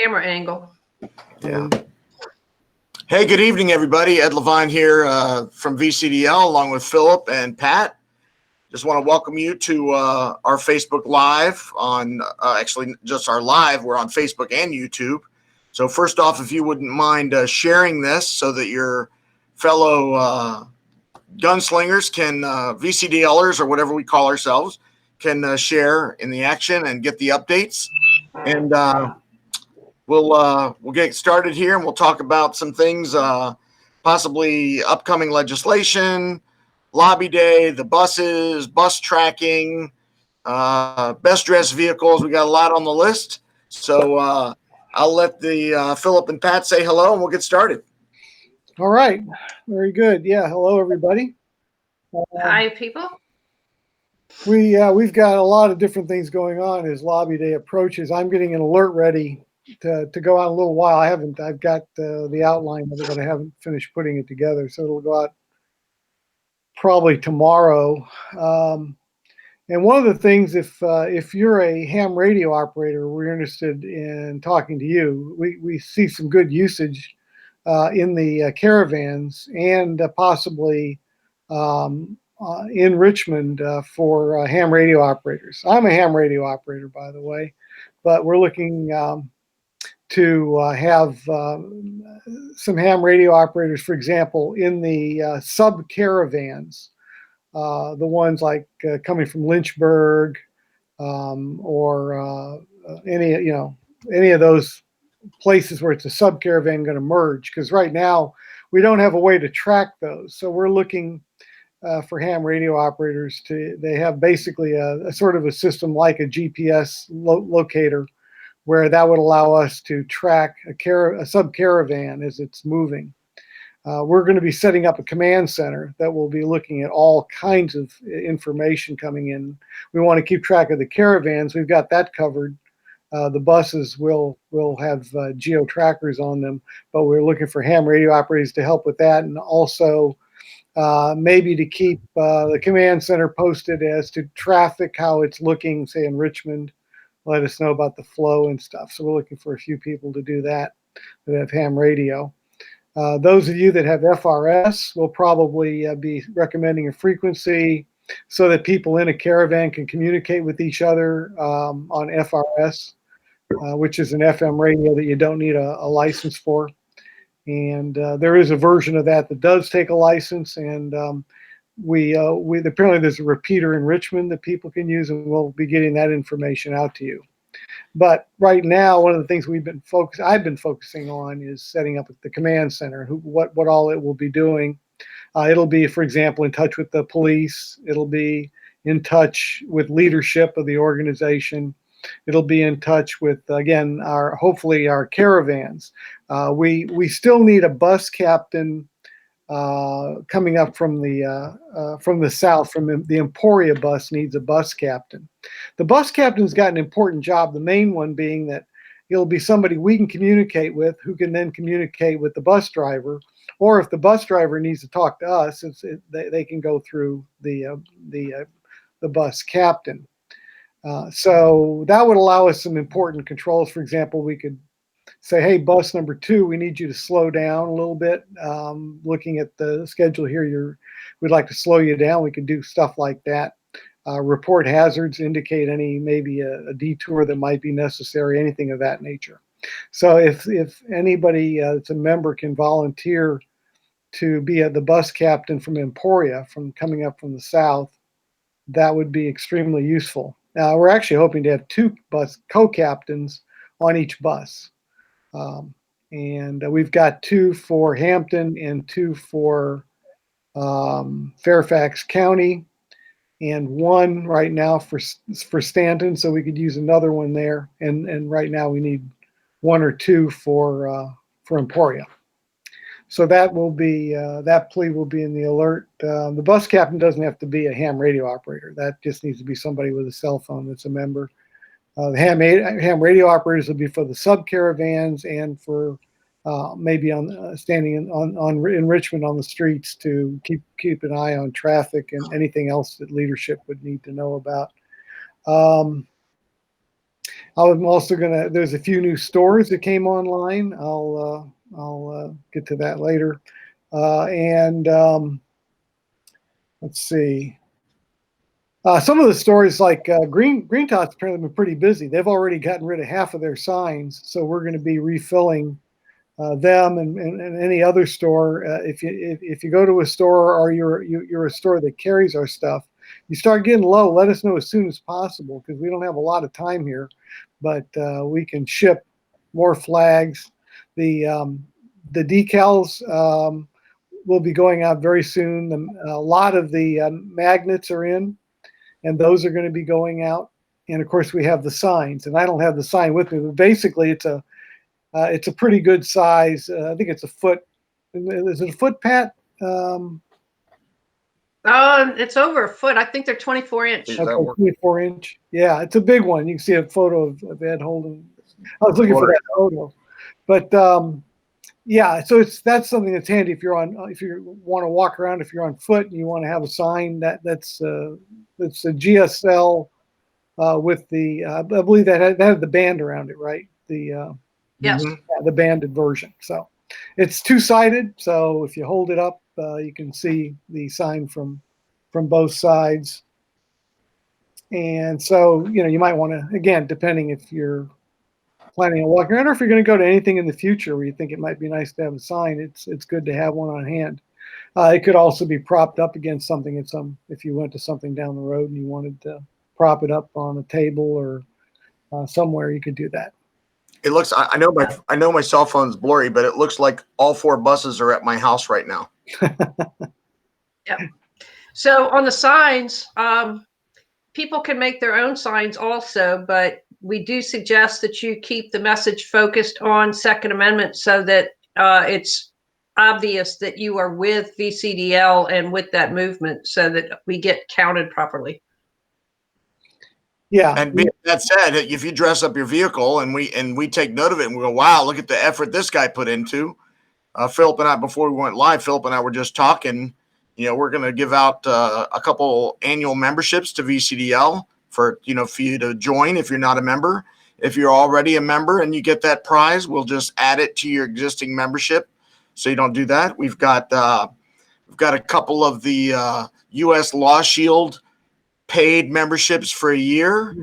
camera angle. Yeah. Hey, good evening, everybody. Ed Levine here from VCDL, along with Philip and Pat. Just want to welcome you to our Facebook Live on, actually just our live. We're on Facebook and YouTube. So first off, if you wouldn't mind sharing this so that your fellow gunslingers can, VCDLers or whatever we call ourselves, can share in the action and get the updates. And we'll get started here, and we'll talk about some things, possibly upcoming legislation, lobby day, the buses, bus tracking, best dressed vehicles. We got a lot on the list. So I'll let the Philip and Pat say hello, and we'll get started. All right. Very good. Yeah. Hello, everybody. Hi, people. We've got a lot of different things going on as lobby day approaches. I'm getting an alert ready to go out in a little while. I've got the outline of it, but I haven't finished putting it together. So it'll go out probably tomorrow. And one of the things, if you're a ham radio operator, we're interested in talking to you. We see some good usage in the caravans and possibly in Richmond for ham radio operators. I'm a ham radio operator, by the way, but we're looking to have some ham radio operators, for example, in the sub caravans, the ones like coming from Lynchburg or any of those places where it's a sub caravan going to merge. Because right now we don't have a way to track those, so we're looking for ham radio operators they have basically a sort of a system like a GPS locator, where that would allow us to track a sub caravan as it's moving. We're going to be setting up a command center that will be looking at all kinds of information coming in. We want to keep track of the caravans. We've got that covered. The buses will have geo trackers on them, but we're looking for ham radio operators to help with that, and also maybe to keep the command center posted as to traffic, how it's looking, say in Richmond. Let us know about the flow and stuff. So we're looking for a few people to do that have ham radio. Those of you that have FRS will probably be recommending a frequency so that people in a caravan can communicate with each other on FRS, which is an FM radio that you don't need a license for. And there is a version of that does take a license, and we apparently there's a repeater in Richmond that people can use, and we'll be getting that information out to you. But right now, one of the things I've been focusing on is setting up the command center, what all it will be doing. It'll be, for example, in touch with the police. It'll be in touch with leadership of the organization. It'll be in touch with, again, hopefully our caravans. We still need a bus captain coming up from the south. From the Emporia bus needs a bus captain. The bus captain's got an important job, the main one being that it'll be somebody we can communicate with, who can then communicate with the bus driver, or if the bus driver needs to talk to us, they can go through the bus captain. So that would allow us some important controls. For example, we could say, hey, bus number 2, we need you to slow down a little bit. Looking at the schedule here, we'd like to slow you down. We could do stuff like that. Report hazards, indicate maybe a detour that might be necessary, anything of that nature. So if anybody that's a member can volunteer to be the bus captain from Emporia, from coming up from the south, that would be extremely useful. Now, we're actually hoping to have 2 bus co-captains on each bus. And we've got 2 for Hampton and 2 for Fairfax County, and 1 right now for Stanton, so we could use another one there. And right now we need 1 or 2 for Emporia. So that will be that plea will be in the alert. The bus captain doesn't have to be a ham radio operator. That just needs to be somebody with a cell phone that's a member. The ham radio operators will be for the sub caravans and for maybe standing in Richmond on the streets to keep an eye on traffic and anything else that leadership would need to know about. I'm also there's a few new stores that came online. I'll get to that later. And let's see. Some of the stores like Green Tot's apparently been pretty busy. They've already gotten rid of half of their signs, so we're going to be refilling them and any other store. If you go to a store or you're a store that carries our stuff, you start getting low, let us know as soon as possible because we don't have a lot of time here, but we can ship more flags. The decals will be going out very soon. A lot of the magnets are in, and those are going to be going out. And of course, we have the signs, and I don't have the sign with me, but basically, it's a pretty good size. I think it's a foot. Is it a foot, Pat? It's over a foot. I think they're 24 inch. Is that Okay, work? 24 inch. Yeah, it's a big one. You can see a photo of Ed holding. I was looking for that photo, but yeah. So that's something that's handy if you want to walk around. If you're on foot and you want to have a sign that's a GSL with the I believe that had the band around it, right? Yes. The banded version. So it's two-sided. So if you hold it up, you can see the sign from both sides. And so, you might want to, again, depending if you're planning on walking around or if you're going to go to anything in the future where you think it might be nice to have a sign, it's good to have one on hand. It could also be propped up against something if you went to something down the road and you wanted to prop it up on a table or somewhere, you could do that. It looks. I know my cell phone's blurry, but it looks like all 4 buses are at my house right now. Yep. So on the signs, people can make their own signs also, but we do suggest that you keep the message focused on Second Amendment so that it's obvious that you are with VCDL and with that movement so that we get counted properly. Yeah. And that said, if you dress up your vehicle and we take note of it and we go, wow, look at the effort this guy put into. Philip and I, before we went live, Philip and I were just talking. We're going to give out a couple annual memberships to VCDL for you to join if you're not a member. If you're already a member and you get that prize, we'll just add it to your existing membership. So you don't do that. We've got a couple of the U.S. Law Shield paid memberships for a year.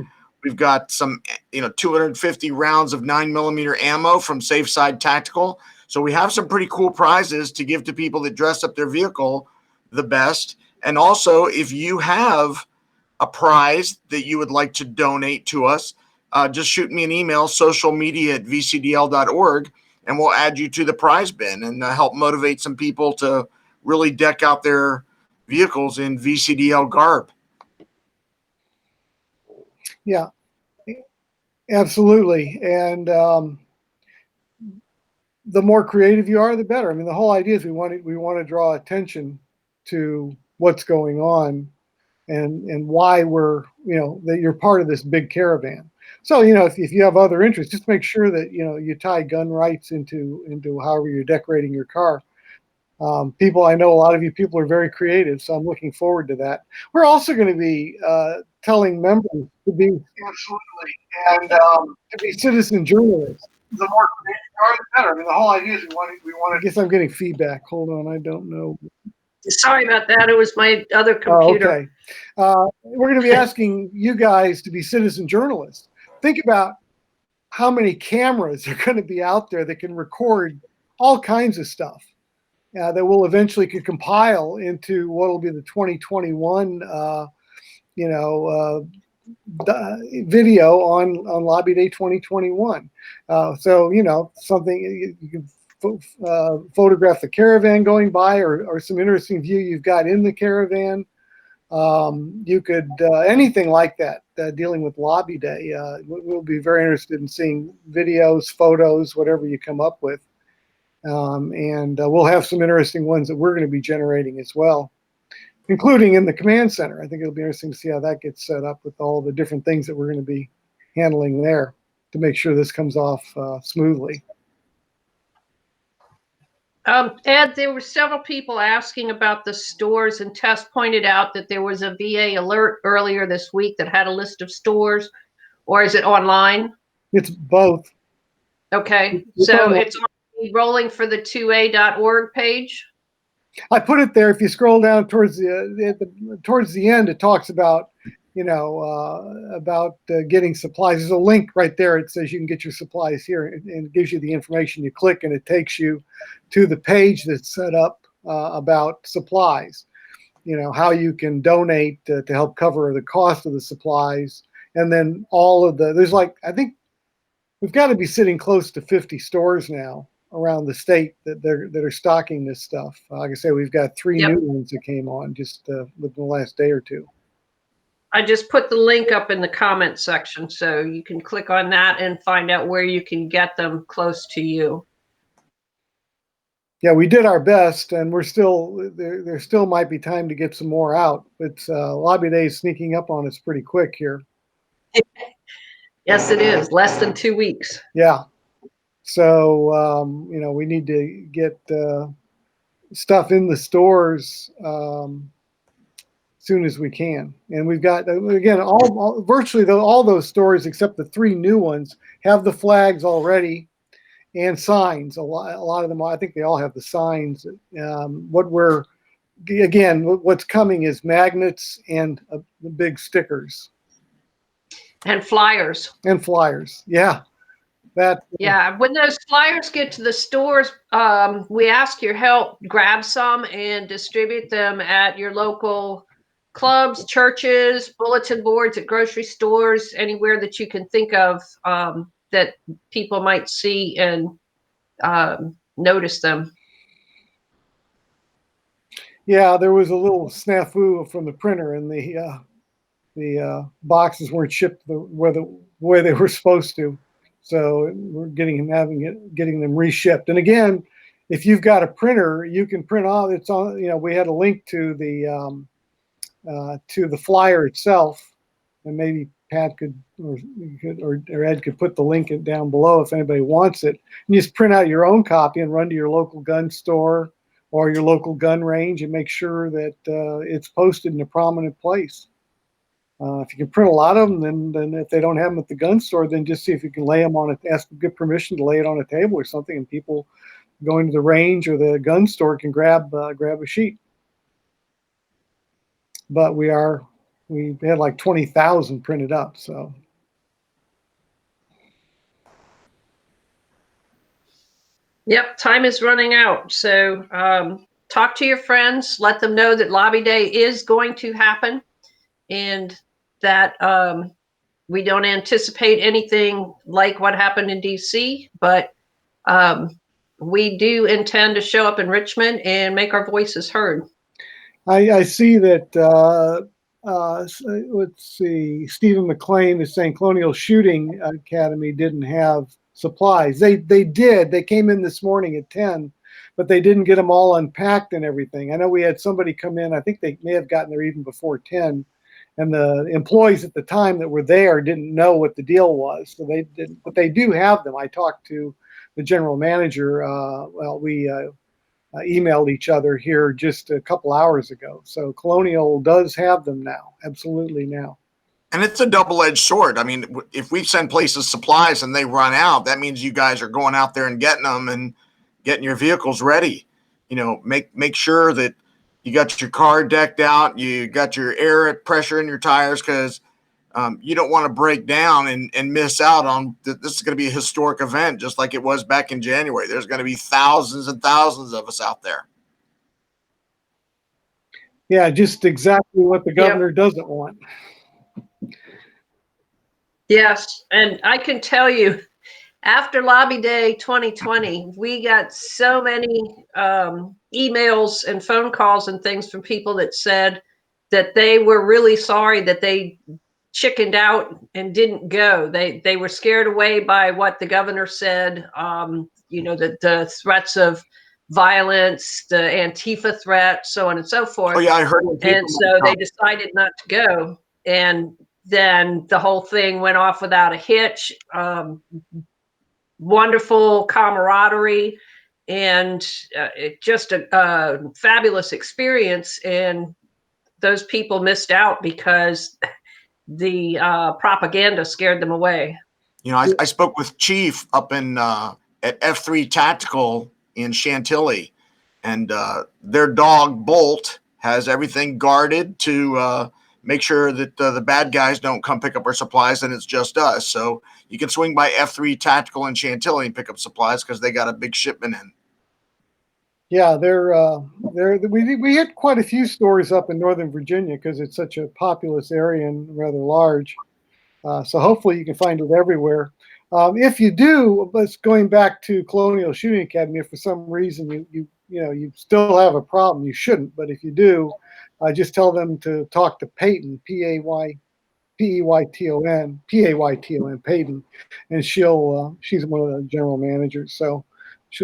We've got some 250 rounds of 9mm ammo from Safe Side Tactical. So we have some pretty cool prizes to give to people that dress up their vehicle the best. And also, if you have a prize that you would like to donate to us, just shoot me an email, socialmedia@vcdl.org, and we'll add you to the prize bin and help motivate some people to really deck out their vehicles in VCDL garb. Yeah, absolutely. And the more creative you are, the better. I mean, the whole idea is we want to draw attention to what's going on and why we're, that you're part of this big caravan. So, if you have other interests, just make sure that, you tie gun rights into however you're decorating your car. I know a lot of you people are very creative, so I'm looking forward to that. We're also going to be telling members to be absolutely and to be citizen journalists. The more creative you are, the better. I mean, the whole idea is we want. I guess I'm getting feedback. Hold on, I don't know. Sorry about that. It was my other computer. Oh, okay. We're going to be asking you guys to be citizen journalists. Think about how many cameras are going to be out there that can record all kinds of stuff. That will eventually could compile into what will be the 2021, video on Lobby Day 2021. So something you can photograph the caravan going by, or some interesting view you've got in the caravan. You could anything like that dealing with Lobby Day. We'll be very interested in seeing videos, photos, whatever you come up with. And we'll have some interesting ones that we're going to be generating as well, including in the command center. I think it'll be interesting to see how that gets set up with all the different things that we're going to be handling there to make sure this comes off smoothly. Ed, there were several people asking about the stores, and Tess pointed out that there was a VA alert earlier this week that had a list of stores. or is it online? It's both. Okay, It's so online. it's on the Rolling for the 2A.org page. I put it there. If you scroll down towards the end, it talks about getting supplies. There's a link right there. It says you can get your supplies here, and it gives you the information. You click, and it takes you to the page that's set up about supplies. How you can donate to help cover the cost of the supplies, and then there's I think we've got to be sitting close to 50 stores now around the state that are stocking this stuff. Like I say, we've got 3 new ones that came on just within the last day or two. I just put the link up in the comment section, so you can click on that and find out where you can get them close to you. Yeah, we did our best, and we're still there still might be time to get some more out. It's Lobby Day is sneaking up on us pretty quick here. Yes, it is. Less than 2 weeks. Yeah. So, we need to get stuff in the stores soon as we can. And we've got, again, virtually all those stores except the 3 new ones have the flags already and signs. A lot of them, I think they all have the signs. What's coming is magnets and the big stickers. And flyers. And flyers, yeah. Yeah, when those flyers get to the stores, we ask your help. Grab some and distribute them at your local clubs, churches, bulletin boards, at grocery stores, anywhere that you can think of that people might see and notice them. Yeah, there was a little snafu from the printer, and the boxes weren't shipped the way they were supposed to. So we're getting them reshipped. And again, if you've got a printer, you can print off. It's on. We had a link to the flyer itself, and maybe Pat could or Ed could put the link down below if anybody wants it. And you just print out your own copy and run to your local gun store or your local gun range and make sure that it's posted in a prominent place. If you can print a lot of them, then if they don't have them at the gun store, then just see if you can lay them on get permission to lay it on a table or something, and people going to the range or the gun store can grab a sheet. But we had like 20,000 printed up, so. Yep, time is running out. So talk to your friends, let them know that Lobby Day is going to happen, and that we don't anticipate anything like what happened in DC, but we do intend to show up in Richmond and make our voices heard. I see that, let's see, Stephen McLean is saying Colonial Shooting Academy didn't have supplies. They did. They came in this morning at 10, but they didn't get them all unpacked and everything. I know we had somebody come in. I think they may have gotten there even before 10. And the employees at the time that were there didn't know what the deal was. So they didn't, but they do have them. I talked to the general manager. We emailed each other here just a couple hours ago. So Colonial does have them now. Absolutely now. And it's a double-edged sword. I mean, if we send places supplies and they run out, that means you guys are going out there and getting them and getting your vehicles ready. Make sure that you got your car decked out, you got your air pressure in your tires, because you don't want to break down and miss out on this. Is going to be a historic event, just like it was back in January. There's going to be thousands and thousands of us out there. Yeah, just exactly what the governor doesn't want. Yes, and I can tell you, after Lobby Day 2020, we got so many emails and phone calls and things from people that said that they were really sorry that they chickened out and didn't go. They were scared away by what the governor said, the threats of violence, the Antifa threat, so on and so forth. Oh, yeah, I heard. And so they decided not to go. And then the whole thing went off without a hitch. Wonderful camaraderie, and just a fabulous experience. And those people missed out because the propaganda scared them away. You know, I spoke with Chief up in at F3 Tactical in Chantilly, and their dog Bolt has everything guarded to make sure that the bad guys don't come pick up our supplies, and it's just us. So you can swing by F3 Tactical in Chantilly and pick up supplies because they got a big shipment in. Yeah, we hit quite a few stores up in Northern Virginia because it's such a populous area and rather large. So hopefully you can find it everywhere. If you do, but going back to Colonial Shooting Academy, if for some reason you still have a problem, you shouldn't. But if you do, just tell them to talk to Peyton, Payton, Payton, and she's one of the general managers. So,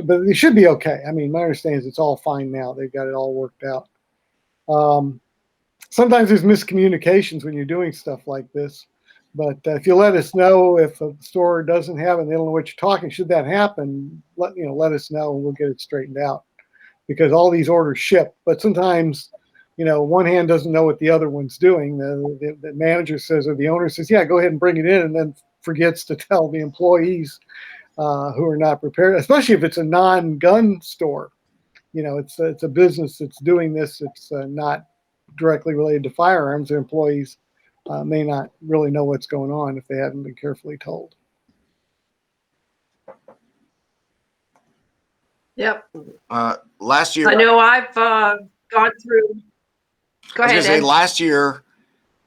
but it should be okay. I mean, my understanding is it's all fine now. They've got it all worked out. Sometimes there's miscommunications when you're doing stuff like this. But if you let us know if a store doesn't have it and they don't know what you're talking, should that happen, let us know and we'll get it straightened out. Because all these orders ship, but sometimes, one hand doesn't know what the other one's doing. The manager says, or the owner says, yeah, go ahead and bring it in, and then forgets to tell the employees who are not prepared, especially if it's a non-gun store. It's a business that's doing this. It's not directly related to firearms. Their employees may not really know what's going on if they haven't been carefully told. Yep. Last year, I know I've gone through. Go ahead, Ed. Ed. Last year,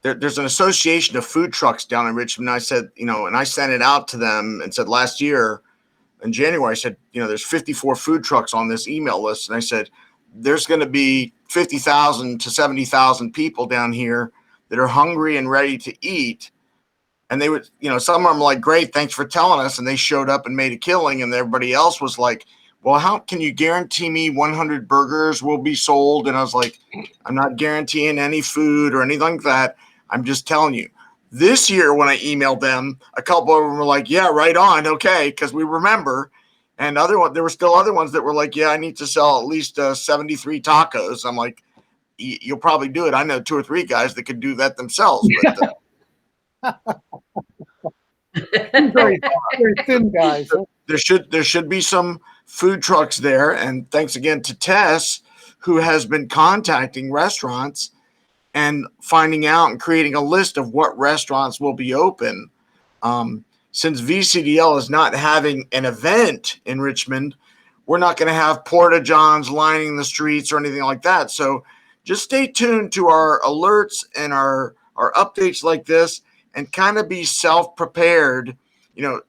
there's an association of food trucks down in Richmond. I said, and I sent it out to them and said last year in January, I said, there's 54 food trucks on this email list. And I said, there's going to be 50,000 to 70,000 people down here that are hungry and ready to eat. And they would, some of them were like, great, thanks for telling us. And they showed up and made a killing. And everybody else was like, well, how can you guarantee me 100 burgers will be sold? And I was like, I'm not guaranteeing any food or anything like that. I'm just telling you. This year, when I emailed them, a couple of them were like, yeah, right on. Okay. Because we remember. And there were still other ones that were like, yeah, I need to sell at least 73 tacos. I'm like, you'll probably do it. I know 2 or 3 guys that could do that themselves. But very, very thin guys. There should be some food trucks there. And thanks again to Tess, who has been contacting restaurants and finding out and creating a list of what restaurants will be open. Since VCDL is not having an event in Richmond, we're not going to have porta johns lining the streets or anything like that. So just stay tuned to our alerts and our updates like this, and kind of be self-prepared.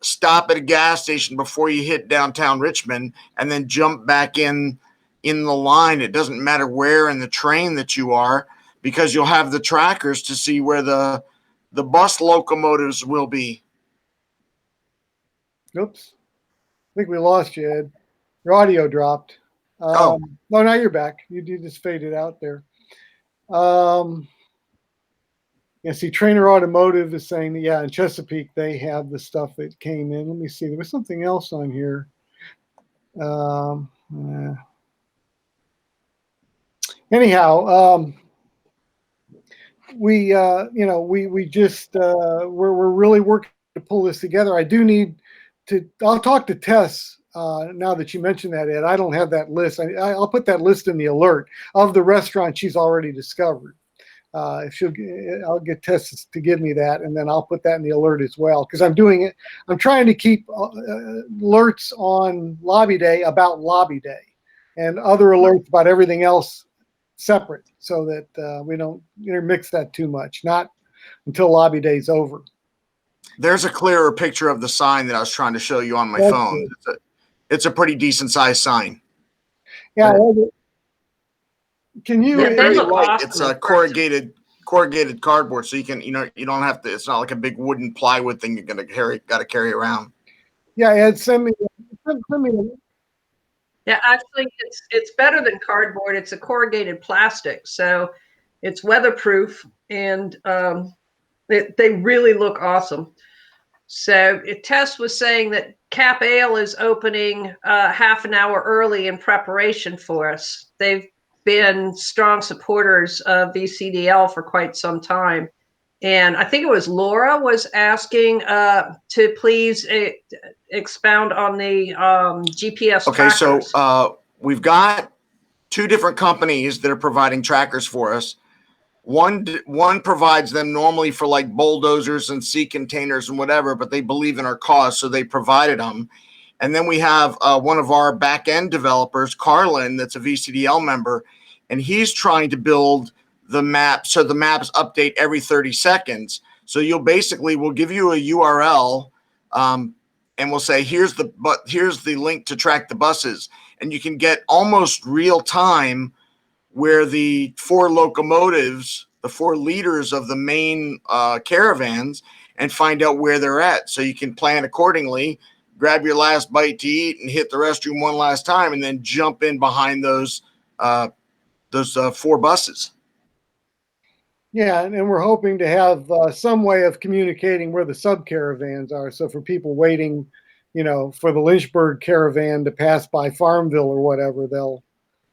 Stop at a gas station before you hit downtown Richmond and then jump back in the line. It doesn't matter where in the train that you are, because you'll have the trackers to see where the bus locomotives will be. Oops. I think we lost you, Ed. Your audio dropped. No, now you're back. You just faded out there. Yeah, see, Trainer Automotive is saying that, yeah, in Chesapeake, they have the stuff that came in. Let me see. There was something else on here. Anyhow, we just, we're really working to pull this together. I do need to, I'll talk to Tess now that you mentioned that, Ed. I don't have that list. I'll put that list in the alert of the restaurant she's already discovered. I'll get Tess to give me that, and then I'll put that in the alert as well, because I'm doing it. I'm trying to keep alerts on Lobby Day about Lobby Day, and other alerts about everything else separate, so that we don't intermix that too much. Not until Lobby Day is over. There's a clearer picture of the sign that I was trying to show you on my phone. It's a pretty decent sized sign. Yeah. Can you? They look awesome. It's a corrugated cardboard, so you can, you don't have to. It's not like a big wooden plywood thing you're got to carry around. Yeah, Ed, send me. Yeah, actually, it's better than cardboard. It's a corrugated plastic, so it's weatherproof, and they really look awesome. So Tess was saying that Cap Ale is opening half an hour early in preparation for us. They've been strong supporters of VCDL for quite some time, And I think it was Laura was asking to please expound on the GPS Okay, trackers. so we've got two different companies that are providing trackers for us. One provides them normally for like bulldozers and sea containers and whatever, but they believe in our cause, so they provided them. And then we have one of our back end developers, Carlin, that's a VCDL member, and he's trying to build the map so the maps update every 30 seconds. So we'll give you a URL, and we'll say here's the link to track the buses, and you can get almost real time where the four locomotives, the four leaders of the main caravans, and find out where they're at. So you can plan accordingly, grab your last bite to eat and hit the restroom one last time, and then jump in behind those four buses. Yeah, and we're hoping to have some way of communicating where the sub caravans are. So for people waiting, for the Lynchburg caravan to pass by Farmville or whatever,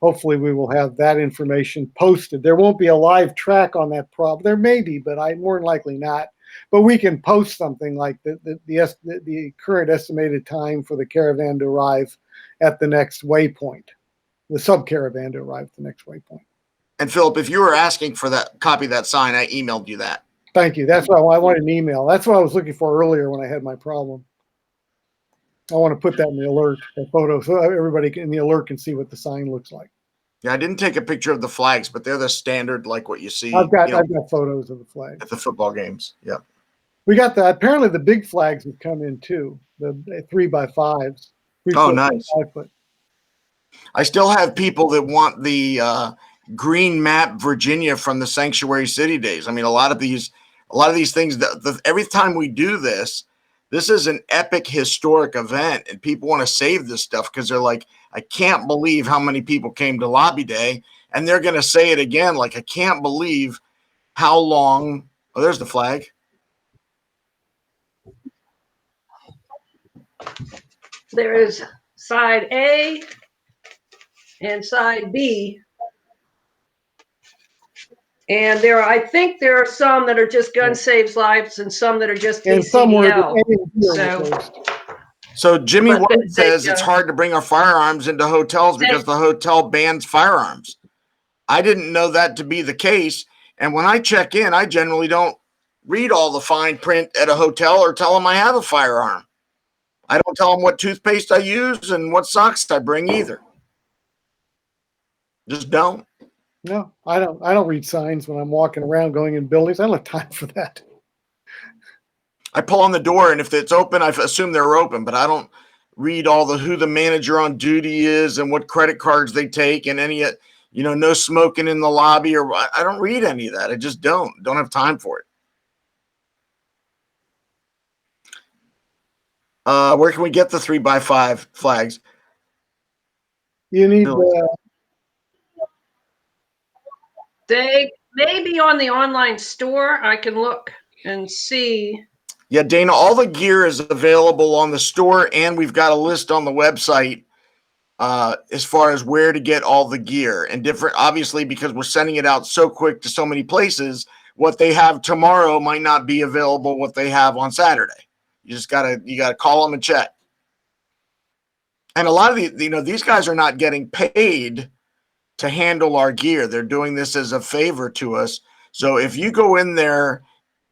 hopefully we will have that information posted. There won't be a live track on that problem. There may be, but more than likely not. But we can post something like the current estimated time for the caravan to arrive at the next waypoint, the sub caravan to arrive at the next waypoint. And Philip, if you were asking for that copy of that sign, I emailed you that. Thank you. That's what I wanted an email. That's what I was looking for earlier when I had my problem. I want to put that in the alert, the photo, so everybody in the alert can see what the sign looks like. Yeah, I didn't take a picture of the flags, but they're the standard, like what you see. I've got photos of the flag at the football games. Yeah, we got that. Apparently, the big flags have come in too. The 3x5s. Oh, nice. 5 foot. I still have people that want the green map Virginia from the Sanctuary City days. I mean, a lot of these things. Every time we do this is an epic historic event, and people want to save this stuff because they're like, I can't believe how many people came to Lobby Day, and they're going to say it again. Like, I can't believe how long. Oh, there's the flag. There is side A and side B. And I think there are some that are just Gun Saves Lives and some that are just VCDL. So Jimmy White says it's hard to bring our firearms into hotels because the hotel bans firearms. I didn't know that to be the case. And when I check in, I generally don't read all the fine print at a hotel or tell them I have a firearm. I don't tell them what toothpaste I use and what socks I bring either. Just don't. No, I don't read signs when I'm walking around going in buildings. I don't have time for that. I pull on the door, and if it's open, I assume they're open, but I don't read all who the manager on duty is and what credit cards they take and any, no smoking in the lobby, or I don't read any of that. I just don't have time for it. Where can we get the 3x5 flags? You need they may be on the online store. I can look and see. Yeah, Dana, all the gear is available on the store, and we've got a list on the website as far as where to get all the gear. And different, obviously, because we're sending it out so quick to so many places, what they have tomorrow might not be available what they have on Saturday. You just gotta call them and check. And a lot of these guys are not getting paid to handle our gear. They're doing this as a favor to us. So if you go in there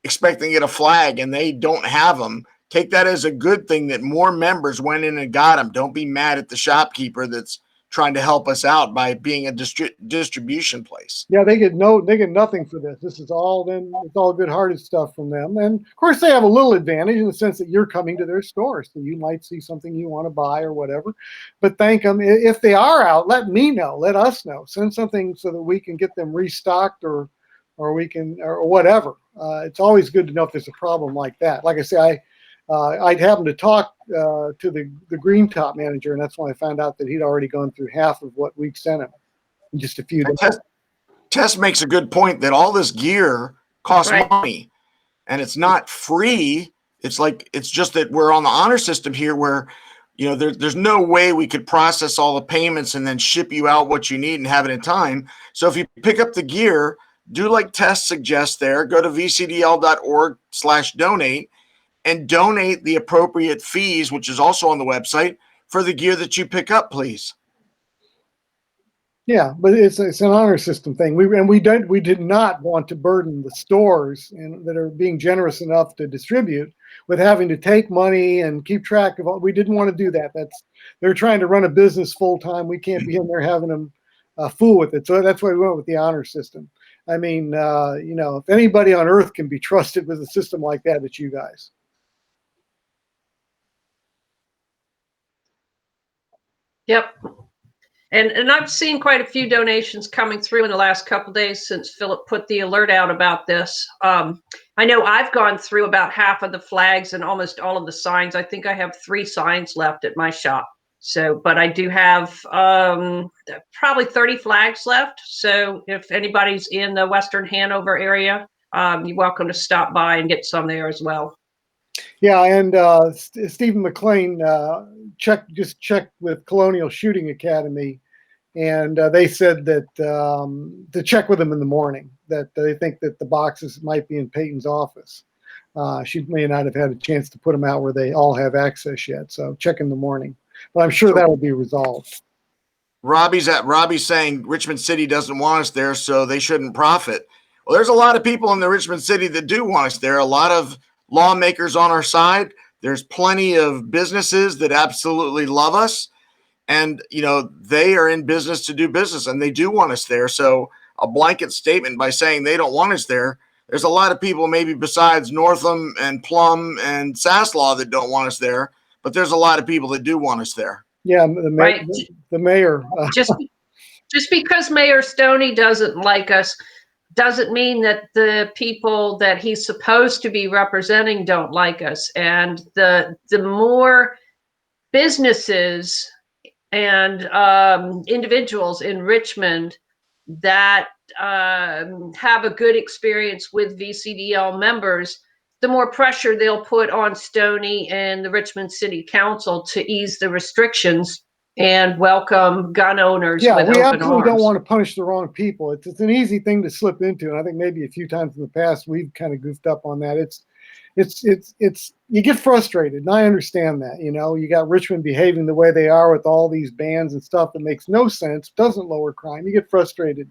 expecting to get a flag and they don't have them, take that as a good thing that more members went in and got them. Don't be mad at the shopkeeper that's trying to help us out by being a distribution place. Yeah, they get nothing for this. This is it's all good-hearted stuff from them. And of course they have a little advantage in the sense that you're coming to their store, so you might see something you want to buy or whatever. But thank them. If they are out, let me know, let us know. Send something so that we can get them restocked or whatever. It's always good to know if there's a problem like that. Like I say, I'd happened to talk to the Green Top manager, and that's when I found out that he'd already gone through half of what we'd sent him in just a few days. Tess makes a good point that all this gear costs money, and it's not free. It's just that we're on the honor system here where, there's no way we could process all the payments and then ship you out what you need and have it in time. So if you pick up the gear, do like Tess suggests there. Go to vcdl.org/donate and donate the appropriate fees, which is also on the website, for the gear that you pick up, please. Yeah, but it's an honor system thing. We did not want to burden the stores that are being generous enough to distribute with having to take money and keep track of all. We didn't want to do that. They're trying to run a business full time. We can't be in there having them fool with it. So that's why we went with the honor system. I mean, if anybody on earth can be trusted with a system like that, it's you guys. Yep. And I've seen quite a few donations coming through in the last couple of days since Philip put the alert out about this. I know I've gone through about half of the flags and almost all of the signs. I think I have 3 signs left at my shop. So, but I do have probably 30 flags left. So if anybody's in the Western Hanover area, you're welcome to stop by and get some there as well. Yeah, and Stephen McLean checked with Colonial Shooting Academy, and they said that to check with them in the morning, that they think that the boxes might be in Peyton's office. She may not have had a chance to put them out where they all have access yet, so check in the morning. But I'm sure that will be resolved. Robbie's saying Richmond City doesn't want us there, so they shouldn't profit. Well, there's a lot of people in the Richmond City that do want us there. A lot of lawmakers on our side. There's plenty of businesses that absolutely love us. And, they are in business to do business, and they do want us there. So a blanket statement by saying they don't want us there, there's a lot of people maybe besides Northam and Plum and Saslaw that don't want us there, but there's a lot of people that do want us there. Yeah, the mayor. Just because Mayor Stoney doesn't like us doesn't mean that the people that he's supposed to be representing don't like us. And the more businesses and individuals in Richmond that have a good experience with VCDL members, the more pressure they'll put on Stoney and the Richmond City Council to ease the restrictions and welcome gun owners with open arms. Yeah, we absolutely don't want to punish the wrong people. It's an easy thing to slip into, and I think maybe a few times in the past we've kind of goofed up on that. It's you get frustrated, and I understand that. You got Richmond behaving the way they are with all these bans and stuff that makes no sense, doesn't lower crime. You get frustrated,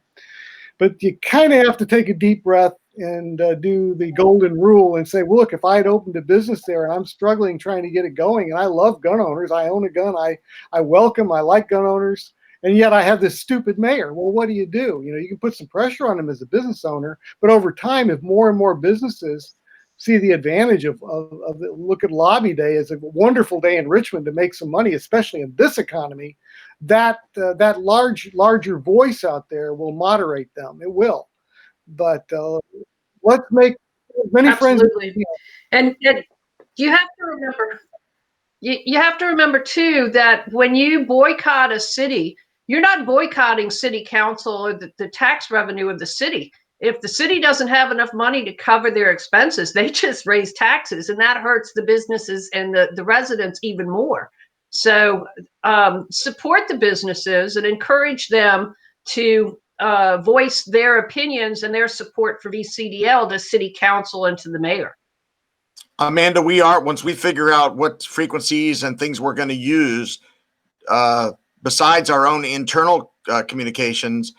but you kind of have to take a deep breath and do the golden rule and say, well, look, if I had opened a business there and I'm struggling trying to get it going, and I love gun owners, I own a gun, I like gun owners, and yet I have this stupid mayor. Well, what do? You can put some pressure on him as a business owner, but over time, if more and more businesses see the advantage of look at Lobby Day as a wonderful day in Richmond to make some money, especially in this economy, that larger voice out there will moderate them. It will. But let's make as many friends. And you have to remember, you have to remember too that when you boycott a city, you're not boycotting city council or the tax revenue of the city. If the city doesn't have enough money to cover their expenses, they just raise taxes, and that hurts the businesses and the residents even more. So support the businesses and encourage them to voice their opinions and their support for VCDL to city council and to the mayor. Amanda, once we figure out what frequencies and things we're going to use, besides our own internal communications,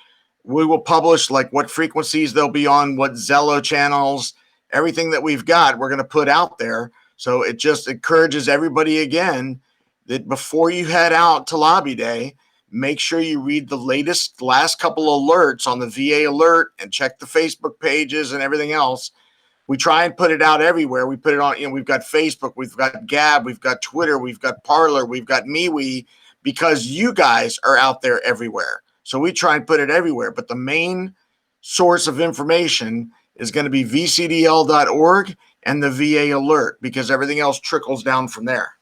we will publish like what frequencies they'll be on, what Zello channels, everything that we've got, we're going to put out there. So it just encourages everybody again that before you head out to Lobby Day, make sure you read the last couple alerts on the VA alert and check the Facebook pages and everything else. We try and put it out everywhere. We put it on, we've got Facebook, we've got Gab, we've got Twitter, we've got Parler, we've got MeWe, because you guys are out there everywhere. So we try and put it everywhere. But the main source of information is going to be vcdl.org and the VA alert, because everything else trickles down from there.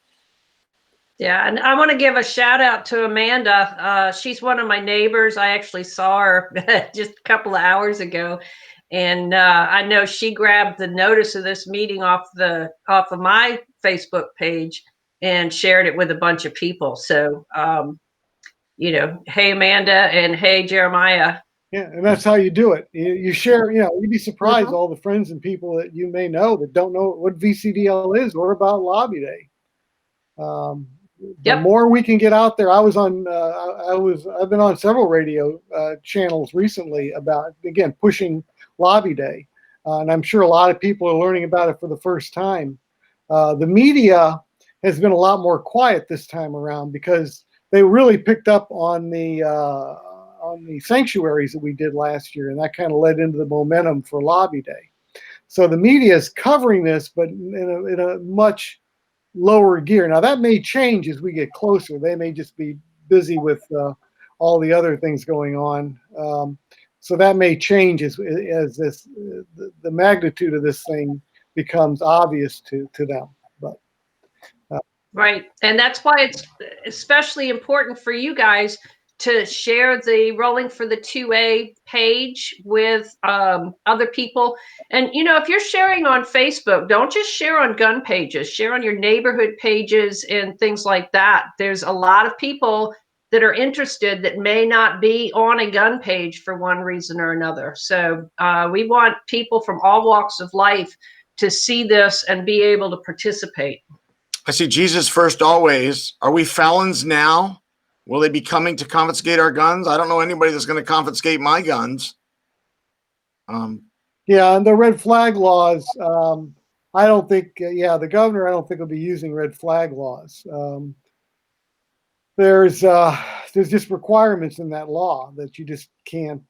Yeah, and I want to give a shout out to Amanda. She's one of my neighbors. I actually saw her just a couple of hours ago, and I know she grabbed the notice of this meeting off of my Facebook page and shared it with a bunch of people. So, hey Amanda, and hey Jeremiah. Yeah, and that's how you do it. You share, you'd be surprised Mhm. all the friends and people that you may know that don't know what VCDL is or about Lobby Day. The Yep. more we can get out there, I've been on several radio channels recently about, again, pushing Lobby Day. And I'm sure a lot of people are learning about it for the first time. The media has been a lot more quiet this time around because they really picked up on the sanctuaries that we did last year, and that kind of led into the momentum for Lobby Day. So the media is covering this, but in a much lower gear. Now that may change as we get closer. They may just be busy with all the other things going on. So that may change as this the magnitude of this thing becomes obvious to them. But Right. And that's why it's especially important for you guys to share the Rolling for the 2A page with other people. And, if you're sharing on Facebook, don't just share on gun pages, share on your neighborhood pages and things like that. There's a lot of people that are interested that may not be on a gun page for one reason or another. So we want people from all walks of life to see this and be able to participate. I see Jesus first always. Are we felons now? Will they be coming to confiscate our guns? I don't know anybody that's going to confiscate my guns. Yeah, and the red flag laws, I don't think, the governor, I don't think will be using red flag laws. There's just requirements in that law that you just can't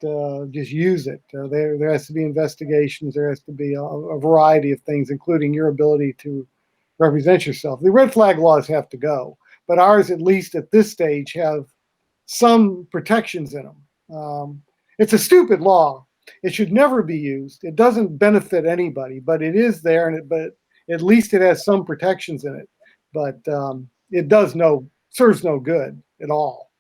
just use it. There has to be investigations. There has to be a variety of things, including your ability to represent yourself. The red flag laws have to go, but ours, at least at this stage, have some protections in them. It's a stupid law. It should never be used. It doesn't benefit anybody, but it is there, but at least it has some protections in it. But it serves no good at all,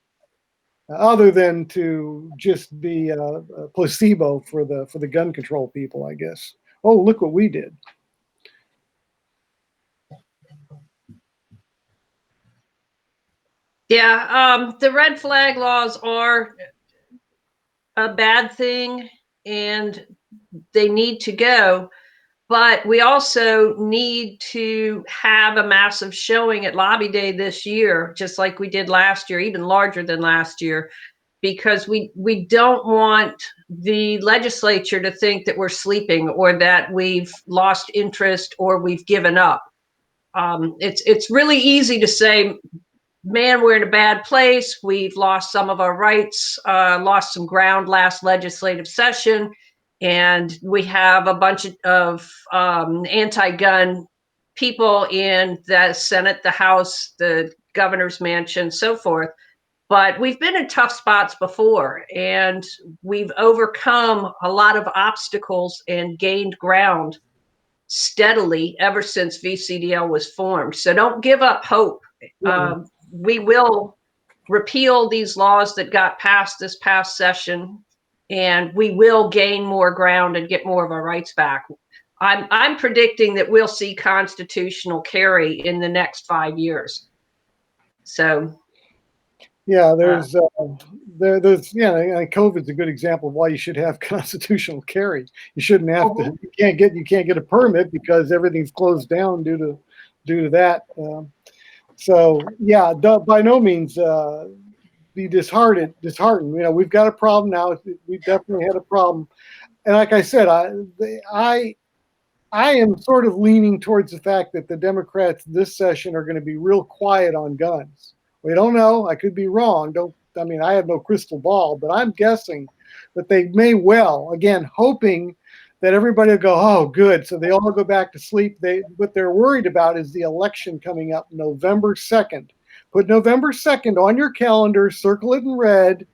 other than to just be a placebo for the gun control people, I guess. Oh, look what we did. Yeah, the red flag laws are a bad thing and they need to go. But we also need to have a massive showing at Lobby Day this year, just like we did last year, even larger than last year, because we don't want the legislature to think that we're sleeping or that we've lost interest or we've given up. It's really easy to say, man, we're in a bad place. We've lost some of our rights, lost some ground last legislative session, and we have a bunch of anti-gun people in the Senate, the House, the governor's mansion, so forth. But we've been in tough spots before, and we've overcome a lot of obstacles and gained ground steadily ever since VCDL was formed. So don't give up hope. We will repeal these laws that got passed this past session, and we will gain more ground and get more of our rights back. I'm predicting that we'll see constitutional carry in the next 5 years. So Yeah, COVID's a good example of why you should have constitutional carry. You shouldn't have to. You can't get a permit because everything's closed down due to that. By no means be disheartened. We've got a problem now. We definitely had a problem, and like I said, I am sort of leaning towards the fact that the Democrats this session are going to be real quiet on guns. We don't know. I could be wrong. I have no crystal ball, but I'm guessing that they may well, again, hoping that everybody will go, oh, good. So they all go back to sleep. What they're worried about is the election coming up November 2nd. Put November 2nd on your calendar, circle it in red,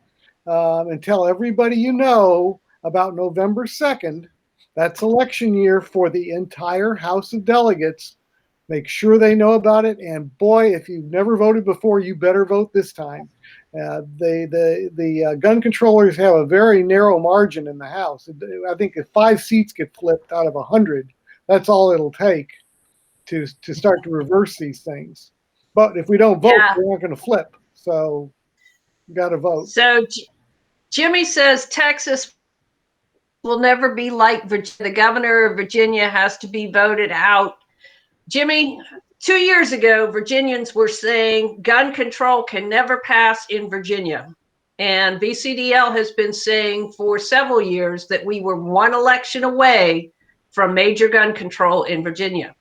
and tell everybody you know about November 2nd. That's election year for the entire House of Delegates. Make sure they know about it. And boy, if you've never voted before, you better vote this time. The gun controllers have a very narrow margin in the House. I think if 5 seats get flipped out of 100, that's all it'll take to start to reverse these things. But if we don't vote, we're not going to flip. So you got to vote. So Jimmy says Texas will never be like Virginia. The governor of Virginia has to be voted out. Jimmy, 2 years ago, Virginians were saying gun control can never pass in Virginia. And VCDL has been saying for several years that we were one election away from major gun control in Virginia.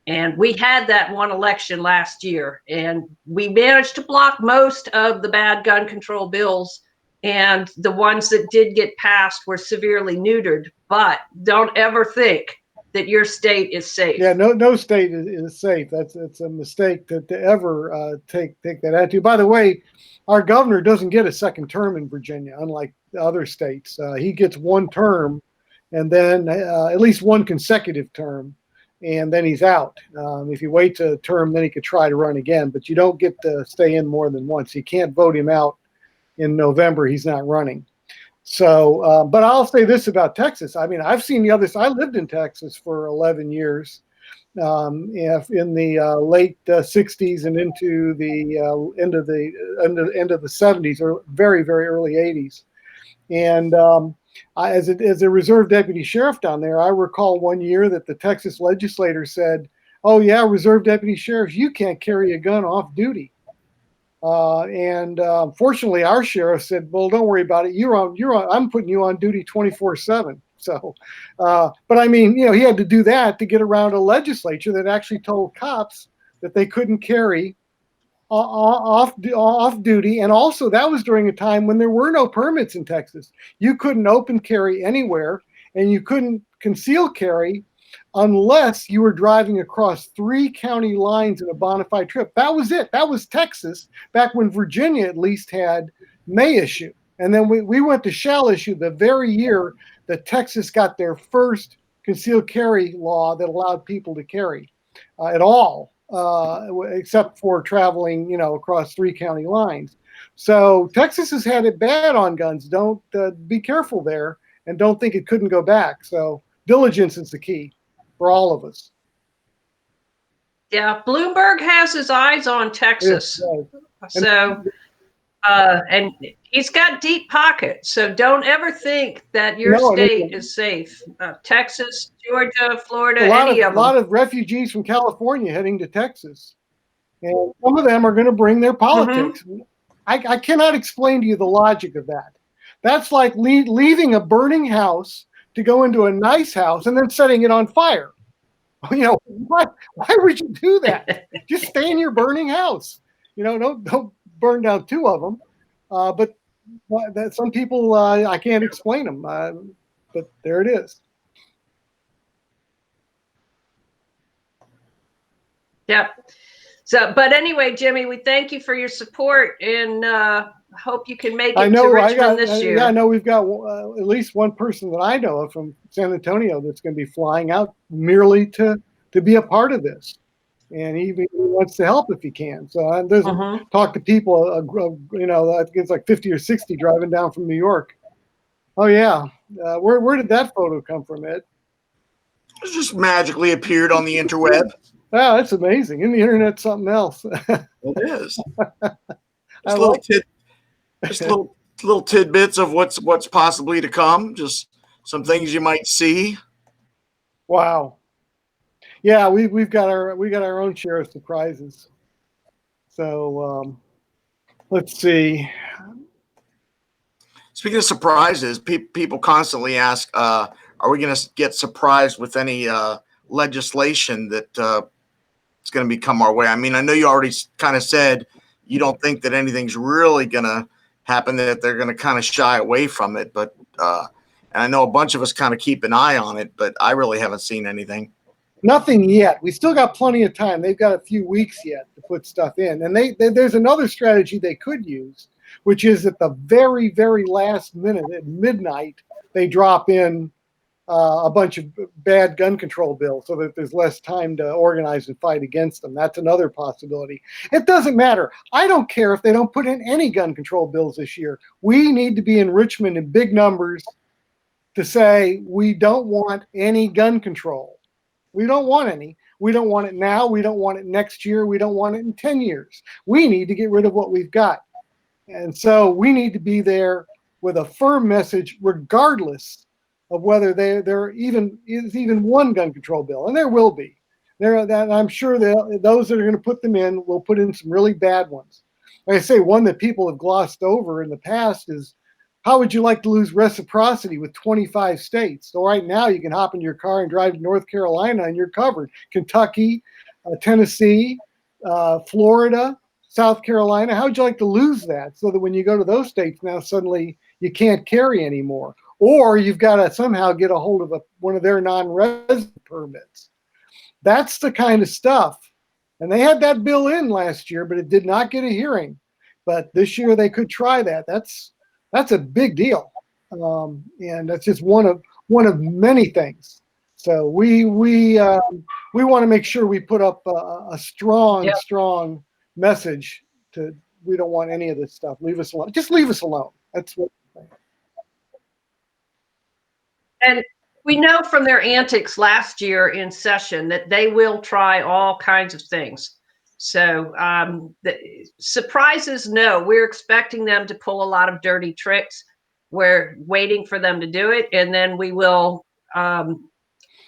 And we had that one election last year, and we managed to block most of the bad gun control bills. And the ones that did get passed were severely neutered. But don't ever think that your state is safe. Yeah, no state is safe. It's a mistake to ever take that attitude. By the way, our governor doesn't get a second term in Virginia, unlike the other states. He gets one term, and then at least one consecutive term, and then he's out. If you wait a term, then he could try to run again. But you don't get to stay in more than once. You can't vote him out in November. He's not running. So, but I'll say this about Texas. I mean, I've seen the others. I lived in Texas for 11 years, in the late 60s and into the end of the 70s or very, very early 80s. And as a reserve deputy sheriff down there, I recall one year that the Texas legislator said, "Oh yeah, reserve deputy sheriffs, you can't carry a gun off duty." Fortunately, our sheriff said, "Well, don't worry about it. You're on. I'm putting you on duty 24/7." So, but I mean, he had to do that to get around a legislature that actually told cops that they couldn't carry off duty. And also, that was during a time when there were no permits in Texas. You couldn't open carry anywhere, and you couldn't conceal carry unless you were driving across 3 county lines in a bona fide trip. That was it. That was Texas, back when Virginia at least had may issue. And then we went to shall issue the very year that Texas got their first concealed carry law that allowed people to carry at all, except for traveling, across 3 county lines. So Texas has had it bad on guns. Don't be careful there, and don't think it couldn't go back. So diligence is the key for all of us. Yeah, Bloomberg has his eyes on Texas. So, and he's got deep pockets. So don't ever think that your state is safe. Texas, Georgia, Florida, a lot of refugees from California heading to Texas. And some of them are going to bring their politics. Mm-hmm. I cannot explain to you the logic of that. That's like leaving a burning house to go into a nice house and then setting it on fire. Why would you do that? Just stay in your burning house. Don't burn down 2 of them. But that some people, I can't explain them. But there it is. Yep. So, but anyway, Jimmy, we thank you for your support, and hope you can make it to Richmond this year. Yeah, I know we've got at least one person that I know of from San Antonio that's going to be flying out merely to be a part of this, and he wants to help if he can. So there's talk to people, I think it's like 50 or 60 driving down from New York. Oh yeah, where did that photo come from, Ed? It just magically appeared on the interweb. Wow, that's amazing. In the internet, something else. It is. Just little tidbits of what's possibly to come. Just some things you might see. Wow. Yeah, we got our own share of surprises. So let's see. Speaking of surprises, people constantly ask, "Are we going to get surprised with any legislation that is going to come our way?" I mean, I know you already kind of said you don't think that anything's really going to happen, that they're going to kind of shy away from it. But and I know a bunch of us kind of keep an eye on it, but I really haven't seen anything. Nothing yet. We still got plenty of time. They've got a few weeks yet to put stuff in. And there's another strategy they could use, which is at the very, very last minute, at midnight, they drop in a bunch of bad gun control bills so that there's less time to organize and fight against them. That's another possibility. It doesn't matter. I don't care if they don't put in any gun control bills this year. We need to be in Richmond in big numbers to say we don't want any gun control. We don't want any. We don't want it now. We don't want it next year. We don't want it in 10 years. We need to get rid of what we've got. And so we need to be there with a firm message, regardless of whether there is even one gun control bill, and there will be. I'm sure that those that are going to put them in will put in some really bad ones. Like I say, one that people have glossed over in the past is, how would you like to lose reciprocity with 25 states? So right now you can hop in your car and drive to North Carolina and you're covered. Kentucky, Tennessee, Florida, South Carolina. How would you like to lose that so that when you go to those states now suddenly you can't carry anymore? Or you've got to somehow get a hold of one of their non-resident permits. That's the kind of stuff. And they had that bill in last year, but it did not get a hearing. But this year they could try that. That's a big deal, and that's just one of many things. So we want to make sure we put up a strong message. We don't want any of this stuff. Leave us alone. Just leave us alone. That's what. And we know from their antics last year in session that they will try all kinds of things. So the surprises, no, we're expecting them to pull a lot of dirty tricks. We're waiting for them to do it, and then we will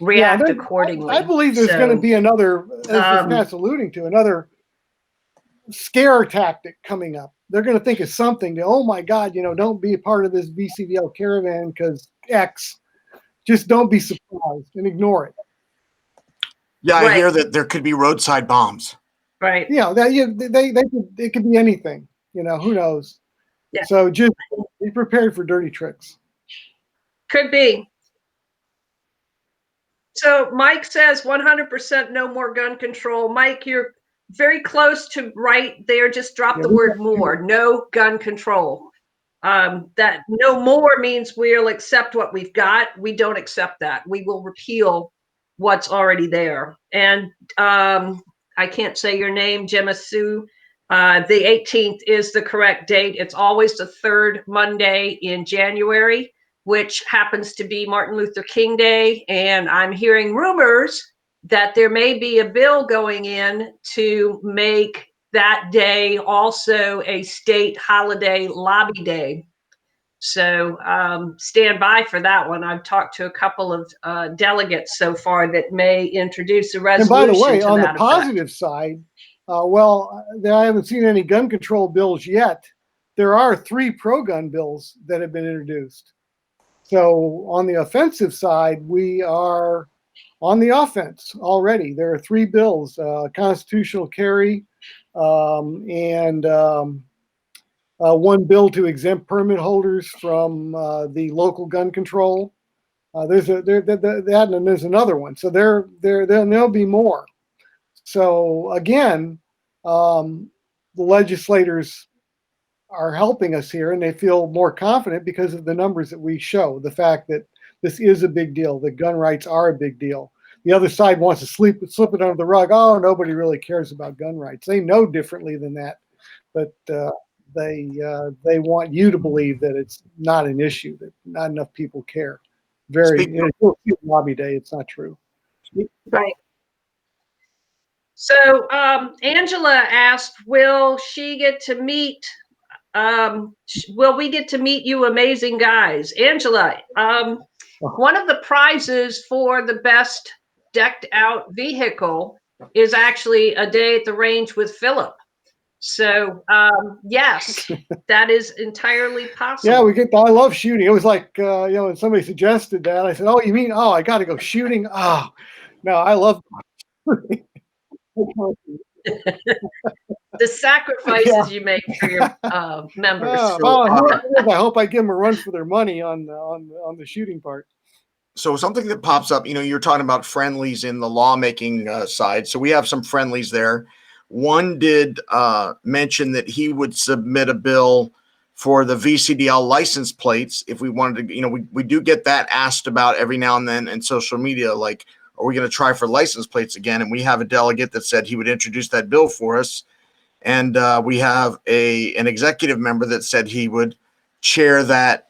react accordingly. I believe there's going to be another, as Pat's alluding to, another scare tactic coming up. They're going to think of something to, oh my God, don't be a part of this VCDL caravan because X. Just don't be surprised and ignore it. Yeah, I hear that there could be roadside bombs. Right. Yeah, it could be anything. Who knows? Yeah. So just be prepared for dirty tricks. Could be. So Mike says 100% no more gun control. Mike, you're very close to right there. Just drop the word more. No gun control. That no more means we'll accept what we've got. We don't accept that. We will repeal what's already there. And I can't say your name, Gemma Sue. The 18th is the correct date. It's always the third Monday in January, which happens to be Martin Luther King Day. And I'm hearing rumors that there may be a bill going in to make that day also a state holiday lobby day. So stand by for that one. I've talked to a couple of delegates so far that may introduce a resolution. And by the way, on the positive side, I haven't seen any gun control bills yet. There are 3 pro-gun bills that have been introduced. So on the offensive side, we are on the offense already. There are 3 bills, constitutional carry, and 1 bill to exempt permit holders from the local gun control. There's another one. So there'll be more. So again, the legislators are helping us here, and they feel more confident because of the numbers that we show. The fact that this is a big deal, that gun rights are a big deal. The other side wants to slip it under the rug. Oh, nobody really cares about gun rights. They know differently than that, but they want you to believe that it's not an issue, that not enough people care. Lobby day, it's not true. Right. So Angela asked, will we get to meet you amazing guys? Angela, one of the prizes for the best decked out vehicle is actually a day at the range with Philip. So yes, that is entirely possible. Yeah, I love shooting. It was like when somebody suggested that, I said, oh, I got to go shooting. Oh, no, I love the sacrifices you make for your members. I hope I give them a run for their money on the shooting part. So something that pops up, you're talking about friendlies in the lawmaking side. So we have some friendlies there. One did mention that he would submit a bill for the VCDL license plates if we wanted to. We do get that asked about every now and then in social media, like, are we going to try for license plates again? And we have a delegate that said he would introduce that bill for us. And we have an executive member that said he would chair that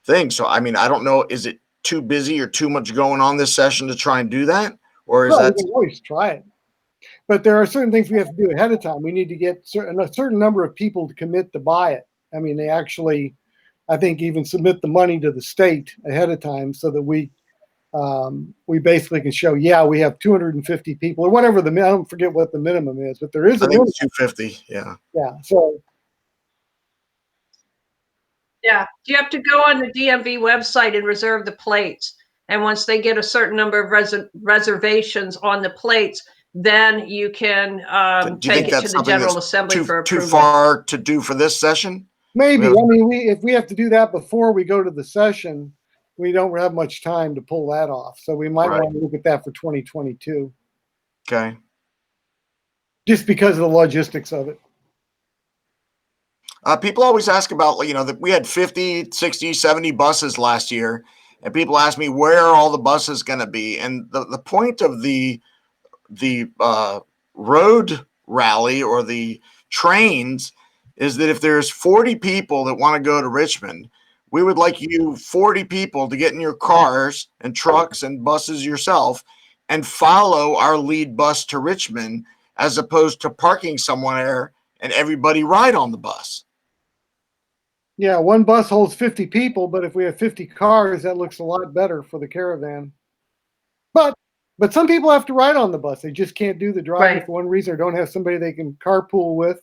thing. So, I don't know, is it too busy or too much going on this session to try and do that? Or is that? We can always try it. But there are certain things we have to do ahead of time. We need to get a certain number of people to commit to buy it. They actually I think, even submit the money to the state ahead of time so that we basically can show, yeah, we have 250 people or whatever I don't forget what the minimum is, but there is a I think minimum. it's 250. Yeah. Yeah. So Yeah, you have to go on the DMV website and reserve the plates. And once they get a certain number of reservations on the plates, then you can Do you take think it to that's the something General that's Assembly for too approval. far to do for this session? maybe, have- I mean, if we have to do that before we go to the session, we don't have much time to pull that off. So we might Right. want to look at that for 2022, Okay. just because of the logistics of it. People always ask about, that we had 50, 60, 70 buses last year, and people ask me, where are all the buses going to be? And the point of the road rally or the trains is that if there's 40 people that want to go to Richmond, we would like you 40 people to get in your cars and trucks and buses yourself and follow our lead bus to Richmond, as opposed to parking somewhere and everybody ride on the bus. Yeah, one bus holds 50 people, but if we have 50 cars, that looks a lot better for the caravan. But some people have to ride on the bus. They just can't do the driving Right. for one reason, or don't have somebody they can carpool with.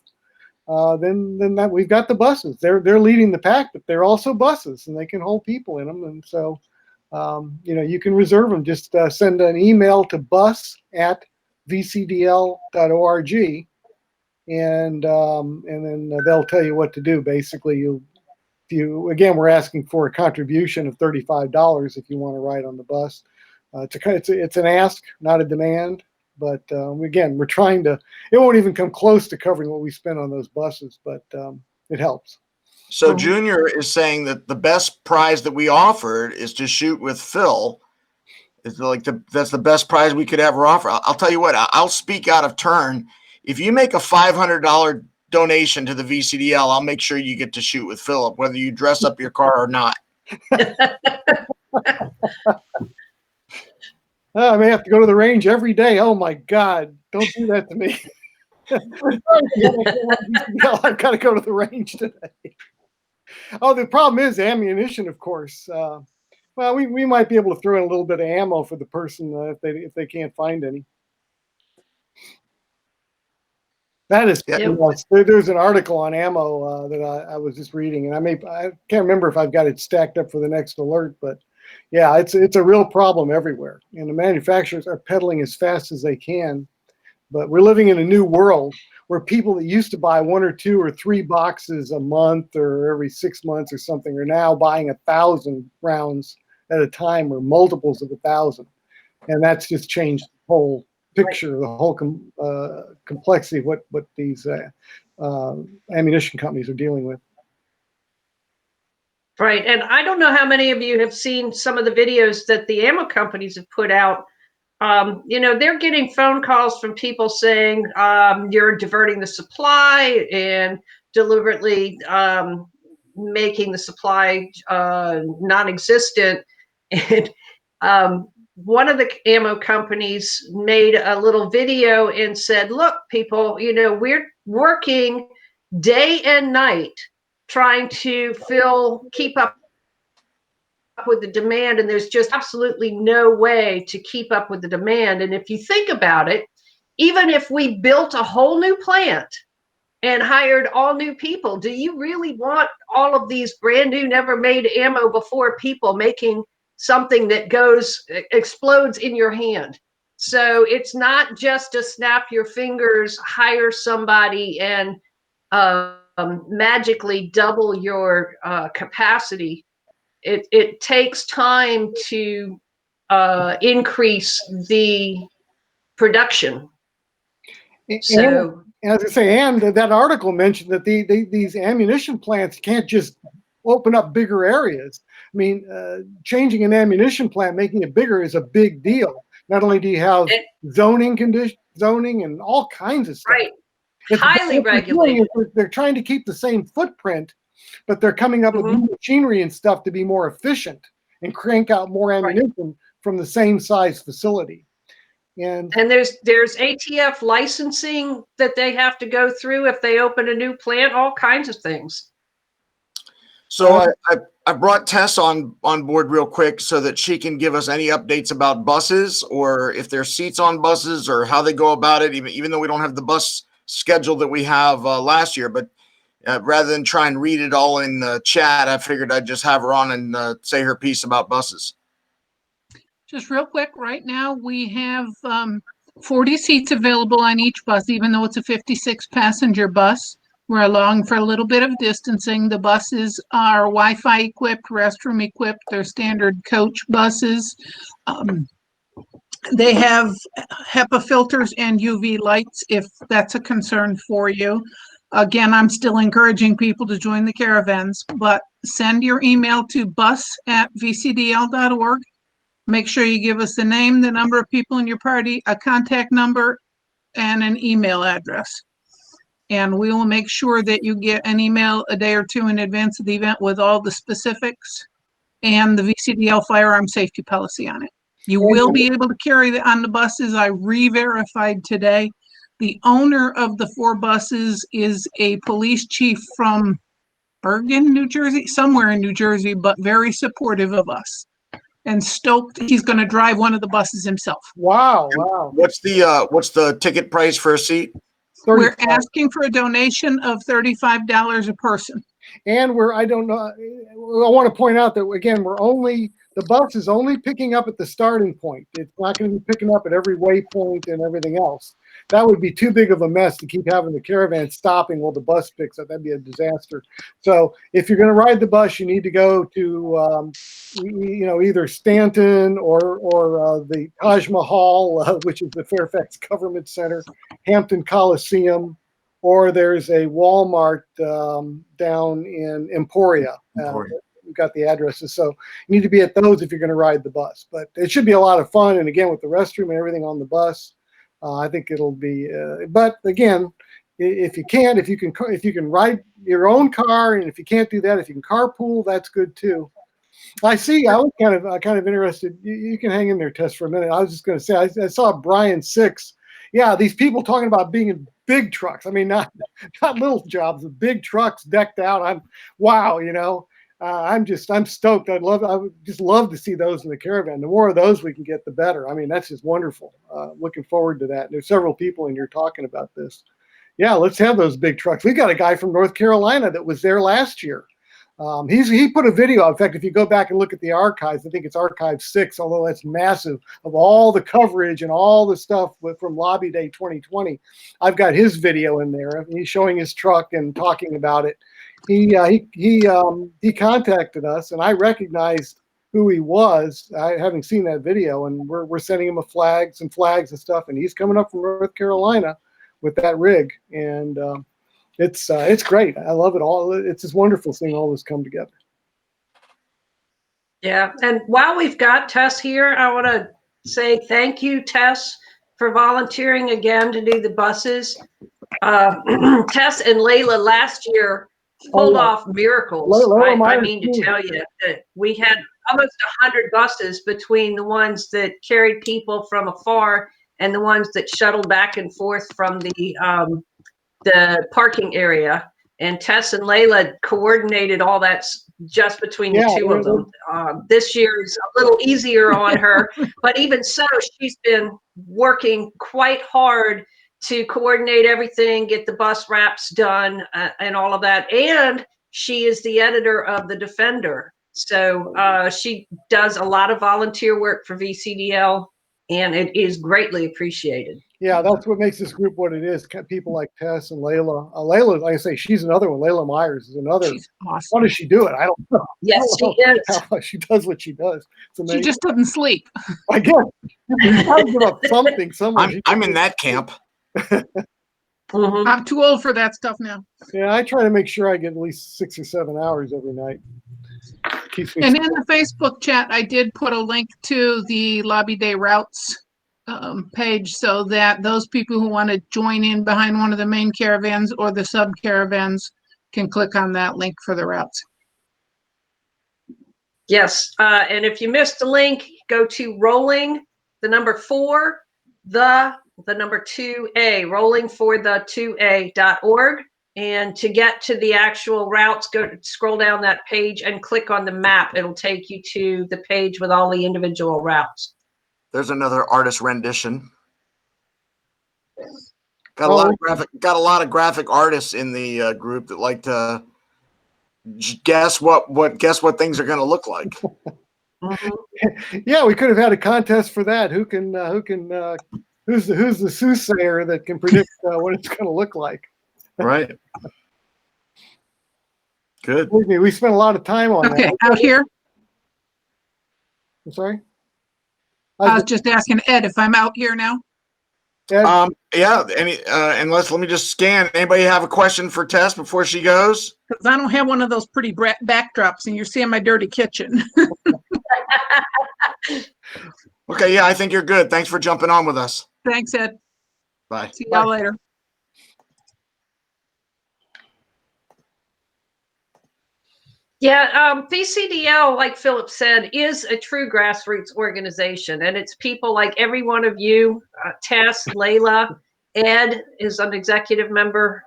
Then that we've got the buses. They're leading the pack, but they're also buses, and they can hold people in them. And so, you can reserve them. Just send an email to bus@vcdl.org, and then they'll tell you what to do. Basically, we're asking for a contribution of $35 if you want to ride on the bus. It's an ask, not a demand. But again, we're trying to. It won't even come close to covering what we spend on those buses, but it helps. So Junior is saying that the best prize that we offered is to shoot with Phil. It's like that's the best prize we could ever offer. I'll tell you what. I'll speak out of turn. If you make a $500 donation to the VCDL, I'll make sure you get to shoot with Philip, whether you dress up your car or not. I may have to go to the range every day. Oh my God! Don't do that to me. I've got to go to the range today. Oh, the problem is ammunition, of course. Well, we might be able to throw in a little bit of ammo for the person if they can't find any. That is, Yep. there's an article on ammo that I was just reading, and I can't remember if I've got it stacked up for the next alert, but yeah, it's a real problem everywhere, and the manufacturers are pedaling as fast as they can. But we're living in a new world where people that used to buy 1 or 2 or 3 boxes a month or every 6 months or something are now buying 1,000 rounds at a time, or multiples of 1,000, and that's just changed the whole picture, the whole complexity of what these ammunition companies are dealing with. Right. And I don't know how many of you have seen some of the videos that the ammo companies have put out. They're getting phone calls from people saying you're diverting the supply and deliberately making the supply non-existent. And one of the ammo companies made a little video and said, look, people, we're working day and night trying to keep up with the demand, and there's just absolutely no way to keep up with the demand. And if you think about it, even if we built a whole new plant and hired all new people, do you really want all of these brand new, never made ammo before people making something that explodes in your hand? So it's not just to snap your fingers, hire somebody, and magically double your capacity. It takes time to increase the production. So, and as I say, and that article mentioned that these ammunition plants can't just open up bigger areas. I mean, changing an ammunition plant, making it bigger, is a big deal. Not only do you have zoning and all kinds of stuff. Right. Highly regulated. They're trying to keep the same footprint, but they're coming up with new machinery and stuff to be more efficient and crank out more ammunition from the same size facility. And there's ATF licensing that they have to go through if they open a new plant, all kinds of things. So I brought Tess on board real quick so that she can give us any updates about buses, or if there's seats on buses, or how they go about it, even though we don't have the bus schedule that we have last year. But rather than try and read it all in the chat, I figured I'd just have her on and say her piece about buses. Just real quick, right now we have 40 seats available on each bus, even though it's a 56 passenger bus. We're allowing for a little bit of distancing. The buses are Wi-Fi equipped, restroom equipped. They're standard coach buses. They have HEPA filters and UV lights if that's a concern for you. Again, I'm still encouraging people to join the caravans, but send your email to bus@vcdl.org. Make sure you give us the name, the number of people in your party, a contact number, and an email address. And we will make sure that you get an email a day or two in advance of the event with all the specifics and the VCDL firearm safety policy on it. You will be able to carry it on the buses. I re-verified today. The owner of the 4 buses is a police chief from Bergen, New Jersey, somewhere in New Jersey, but very supportive of us. And stoked he's going to drive one of the buses himself. Wow, wow. What's the ticket price for a seat? We're asking for a donation of $35 a person. And I don't know, I want to point out that, again, the bus is only picking up at the starting point. It's not going to be picking up at every waypoint and everything else. That would be too big of a mess to keep having the caravan stopping while the bus picks up. That'd be a disaster. So if you're going to ride the bus, you need to go to, either Stanton or the Taj Mahal, which is the Fairfax Government Center, Hampton Coliseum, or there's a Walmart down in Emporia. We've got the addresses. So you need to be at those if you're going to ride the bus. But it should be a lot of fun. And again, with the restroom and everything on the bus, I think it'll be. But again, if you can ride your own car, and if you can't do that, if you can carpool, that's good too. I was kind of interested. You can hang in there, Tess, for a minute. I was just going to say, I saw Brian 6. Yeah, these people talking about being in big trucks. I mean, not little jobs, but big trucks decked out. I'm stoked. I would just love to see those in the caravan. The more of those we can get, the better. I mean, that's just wonderful. Looking forward to that. There's several people in here talking about this. Yeah, let's have those big trucks. We got a guy from North Carolina that was there last year. He put a video. In fact, if you go back and look at the archives, I think it's archive 6, although that's massive, of all the coverage and all the stuff from Lobby Day 2020. I've got his video in there. He's showing his truck and talking about it. He contacted us, and I recognized who he was, having seen that video, and we're sending him some flags and stuff, and he's coming up from North Carolina with that rig, and it's great. I love it all. It's just wonderful seeing all this come together. Yeah, and while we've got Tess here, I want to say thank you, Tess, for volunteering again to do the buses. Tess and Layla last year pulled off miracles. I mean to tell you that we had almost 100 buses between the ones that carried people from afar and the ones that shuttled back and forth from the parking area. And Tess and Layla coordinated all that just between the two of them. This year is a little easier on her, but even so, she's been working quite hard to coordinate everything, get the bus wraps done, and all of that. And she is the editor of The Defender. So she does a lot of volunteer work for VCDL, and it is greatly appreciated. Yeah, that's what makes this group what it is. People like Tess and Layla. Layla, like I say, she's another one. Layla Myers is another. She's awesome. How does she do it? I don't know. Yes, she is. How she does what she does. She just doesn't sleep. I guess. Something somewhere. I'm in that camp. Mm-hmm. I'm too old for that stuff now. Yeah, I try to make sure I get at least 6 or 7 hours every night. Keeps me. And in the Facebook chat, I did put a link to the Lobby Day routes page so that those people who want to join in behind one of the main caravans or the sub caravans can click on that link for the routes. Yes, and if you missed the link, go to rolling the number 4, the number 2A, rollingforthe2a.org. And to get to the actual routes, scroll down that page and click on the map. It'll take you to the page with all the individual routes. There's another artist rendition. Got a lot of graphic artists in the group that like to guess what things are going to look like. Mm-hmm. Yeah, we could have had a contest for that. Who's the soothsayer that can predict what it's going to look like? Right. Good. Believe me, we spent a lot of time on Okay, that. out here. I'm sorry. I was just asking Ed if I'm out here now. Ed, Yeah. Let me just scan. Anybody have a question for Tess before she goes? Because I don't have one of those pretty backdrops, and you're seeing my dirty kitchen. Okay. Yeah, I think you're good. Thanks for jumping on with us. Thanks, Ed. Bye. See y'all later. Yeah, VCDL, like Philip said, is a true grassroots organization, and it's people like every one of you, Tess, Layla, Ed is an executive member,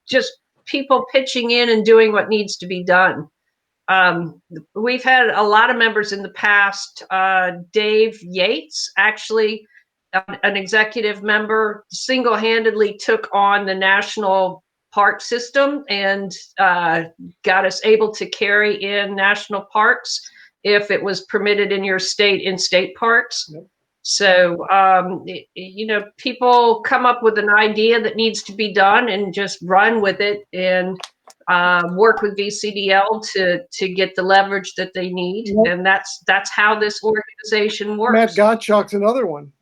just people pitching in and doing what needs to be done. We've had a lot of members in the past. Dave Yates, actually, an executive member, single-handedly took on the national park system and got us able to carry in national parks if it was permitted in your state in state parks. Yep. So, people come up with an idea that needs to be done and just run with it and work with VCDL to get the leverage that they need. Yep. And that's how this organization works. Matt Gottschalk's another one.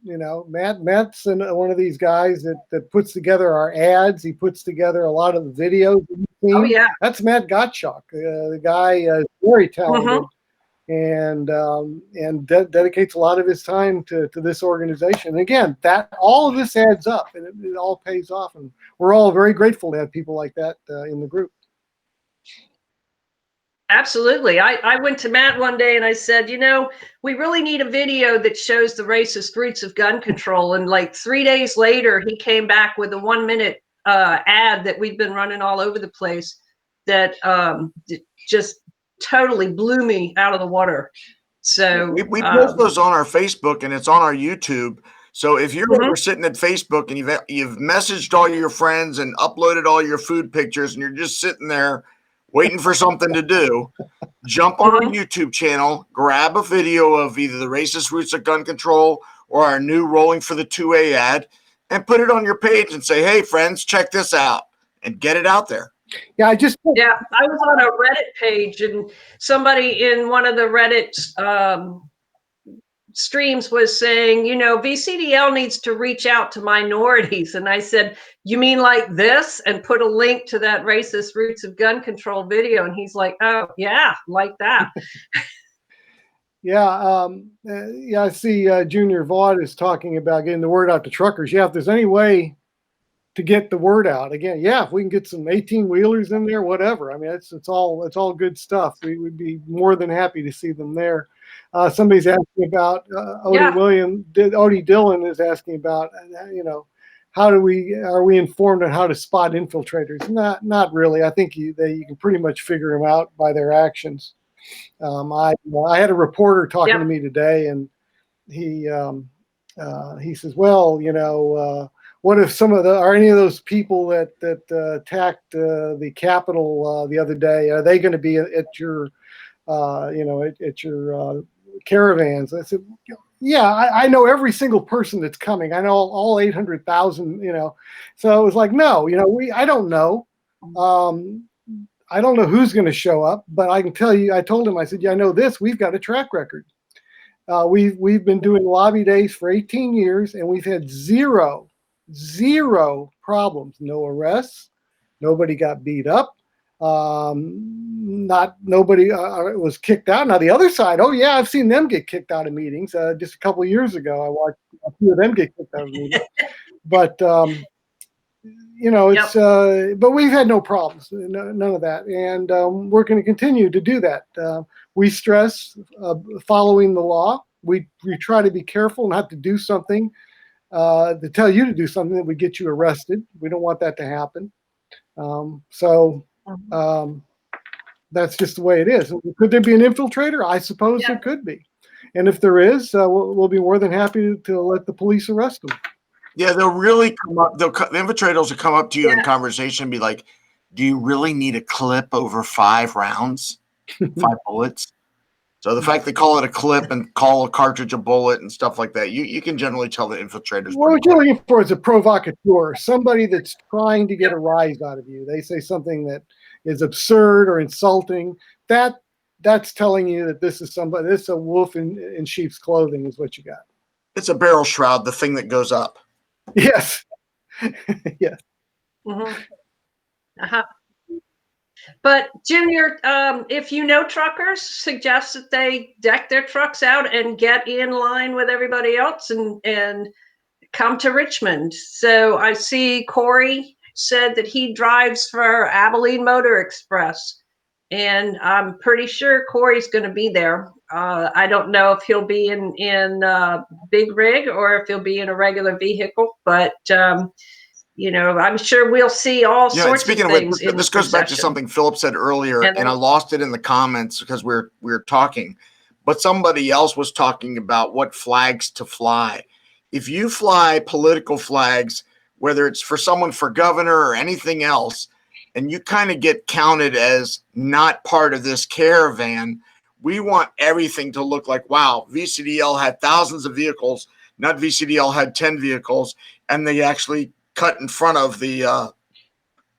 Matt's one of these guys that puts together our ads. He puts together a lot of the videos. Oh yeah, that's Matt Gottschalk. The guy is very talented, and dedicates a lot of his time to this organization. And again, that all of this adds up, and it all pays off. And we're all very grateful to have people like that in the group. Absolutely. I went to Matt one day and I said, we really need a video that shows the racist roots of gun control. And like 3 days later, he came back with a 1-minute ad that we've been running all over the place that just totally blew me out of the water. So we post those on our Facebook and it's on our YouTube. So if you're ever sitting at Facebook and you've messaged all your friends and uploaded all your food pictures and you're just sitting there waiting for something to do, jump on our YouTube channel, grab a video of either the racist roots of gun control or our new Rolling for the 2A ad and put it on your page and say, hey, friends, check this out, and get it out there. Yeah, I was on a Reddit page and somebody in one of the Reddit streams was saying, VCDL needs to reach out to minorities. And I said, you mean like this? And put a link to that racist roots of gun control video. And he's like, oh yeah, like that. I see Junior Vaught is talking about getting the word out to truckers. Yeah, if there's any way to get the word out, again, if we can get some 18-wheelers in there, whatever. I mean, it's all good stuff. We would be more than happy to see them there. Somebody's asking about Odie Dillon is asking about, are we informed on how to spot infiltrators? Not really. I think you can pretty much figure them out by their actions. I had a reporter talking to me today, and he says, well, what if any of those people that attacked the Capitol the other day, are they going to be at your at your caravans? I said, I know every single person that's coming. I know all 800,000, So it was like, no, I don't know. I don't know who's going to show up, but I can tell you, I told him, I said, I know this, we've got a track record. We've been doing lobby days for 18 years, and we've had zero problems, no arrests, nobody got beat up. Nobody was kicked out. Now the other side, I've seen them get kicked out of meetings. Just a couple of years ago, I watched a few of them get kicked out of meetings. But but we've had no problems, none of that, and we're going to continue to do that. We stress following the law. We try to be careful not to do something to tell you to do something that would get you arrested. We don't want that to happen. So that's just the way it is. Could there be an infiltrator? I suppose there could be. And if there is, we'll be more than happy to let the police arrest them. Yeah, they'll really come up. The infiltrators will come up to you in conversation and be like, "Do you really need a clip over 5 rounds, 5 bullets?" So the fact they call it a clip and call a cartridge a bullet and stuff like that, you can generally tell the infiltrators. What you're looking for is a provocateur, somebody that's trying to get a rise out of you. They say something that is absurd or insulting. That's telling you that this is somebody. This is a wolf in sheep's clothing, is what you got. It's a barrel shroud, the thing that goes up. Yes. Yes. But Junior, if you know truckers, suggest that they deck their trucks out and get in line with everybody else and come to Richmond. So I see Corey said that he drives for Abilene Motor Express, and I'm pretty sure Corey's going to be there. I don't know if he'll be in big rig or if he'll be in a regular vehicle, but I'm sure we'll see all sorts of things. This goes back to something Philip said earlier, and I lost it in the comments because we're talking, but somebody else was talking about what flags to fly. If you fly political flags, whether it's for someone for governor or anything else, and you kind of get counted as not part of this caravan, we want everything to look like, wow, VCDL had thousands of vehicles, not VCDL had 10 vehicles, and they actually cut in front of the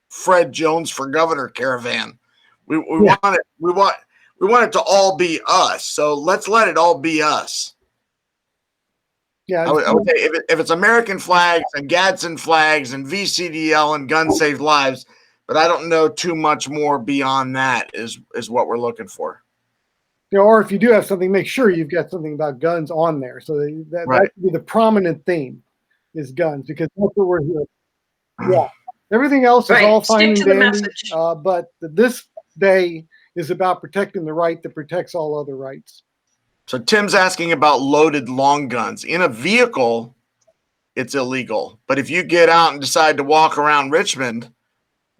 Fred Jones for Governor caravan. We want it to all be us. So let's let it all be us. Yeah, I would say if it's American flags and Gadsden flags and VCDL and Gun Save Lives, but I don't know too much more beyond that is what we're looking for. Or if you do have something, make sure you've got something about guns on there. So that would be the prominent theme is guns, because that's what we're here. Yeah. Everything else is all fine and dandy. But this day is about protecting the right that protects all other rights. So Tim's asking about loaded long guns. In a vehicle, it's illegal. But if you get out and decide to walk around Richmond,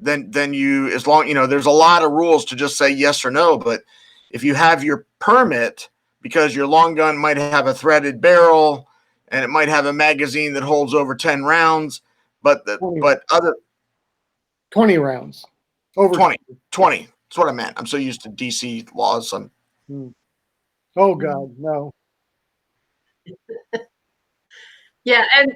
then you, as long, there's a lot of rules to just say yes or no. But if you have your permit, because your long gun might have a threaded barrel and it might have a magazine that holds over 10 rounds, but 20 rounds. Over 20. That's what I meant. I'm so used to DC laws. Oh God, no. Yeah, and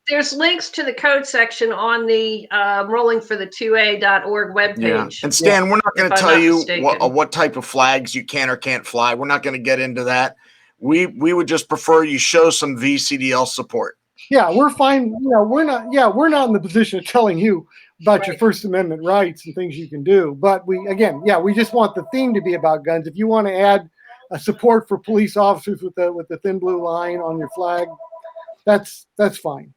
there's links to the code section on the rollingforthe2a.org webpage. Yeah. And Stan, we're not going to tell you what type of flags you can or can't fly. We're not going to get into that. We would just prefer you show some VCDL support. Yeah, we're fine. We're not in the position of telling you about your First Amendment rights and things you can do. But we just want the theme to be about guns. If you want to add a support for police officers with the thin blue line on your flag, that's fine.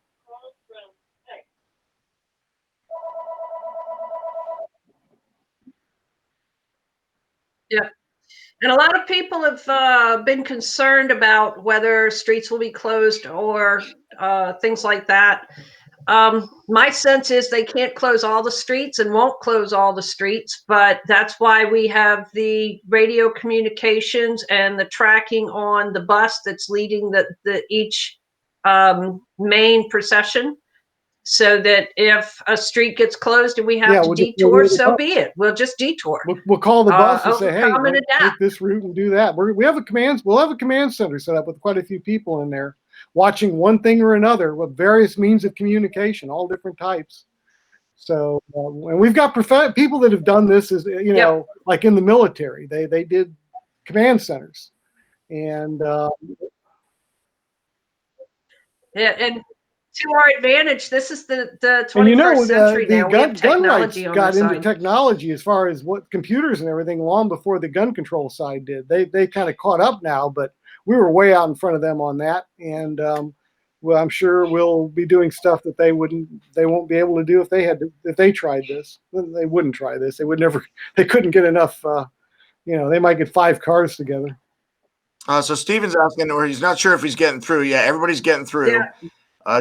Yeah. And a lot of people have been concerned about whether streets will be closed or things like that. My sense is they can't close all the streets and won't close all the streets, but that's why we have the radio communications and the tracking on the bus that's leading each main procession. So that if a street gets closed and we have to detour, so be it. We'll just detour. We'll call the bus and say, "Hey, take this route and do that." We'll have a command center set up with quite a few people in there, watching one thing or another with various means of communication, all different types. So, and we've got people that have done this, like in the military. They did command centers, and and to our advantage, this is the 21st century now. We have technology on our side. Got into technology as far as what computers and everything long before the gun control side did. They kind of caught up now, but we were way out in front of them on that. And well, I'm sure we'll be doing stuff that they won't be able to do if they tried this. They wouldn't try this. They couldn't get enough. They might get 5 cars together. So Steven's asking, or he's not sure if he's getting through. Yeah, everybody's getting through. Yeah.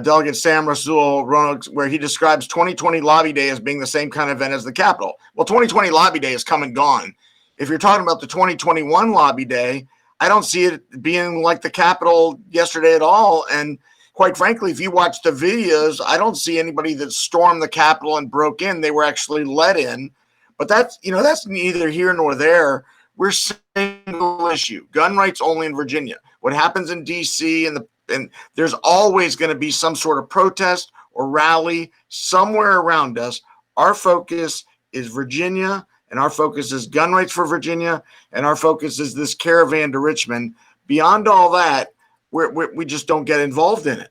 Delegate Sam Rasul, where he describes 2020 Lobby Day as being the same kind of event as the Capitol. Well, 2020 Lobby Day is come and gone. If you're talking about the 2021 Lobby Day, I don't see it being like the Capitol yesterday at all. And quite frankly, if you watch the videos, I don't see anybody that stormed the Capitol and broke in. They were actually let in. But that's neither here nor there. We're single issue, gun rights only in Virginia. What happens in D.C. and there's always going to be some sort of protest or rally somewhere around us. Our focus is Virginia, and our focus is gun rights for Virginia, and our focus is this caravan to Richmond. Beyond all that, we just don't get involved in it.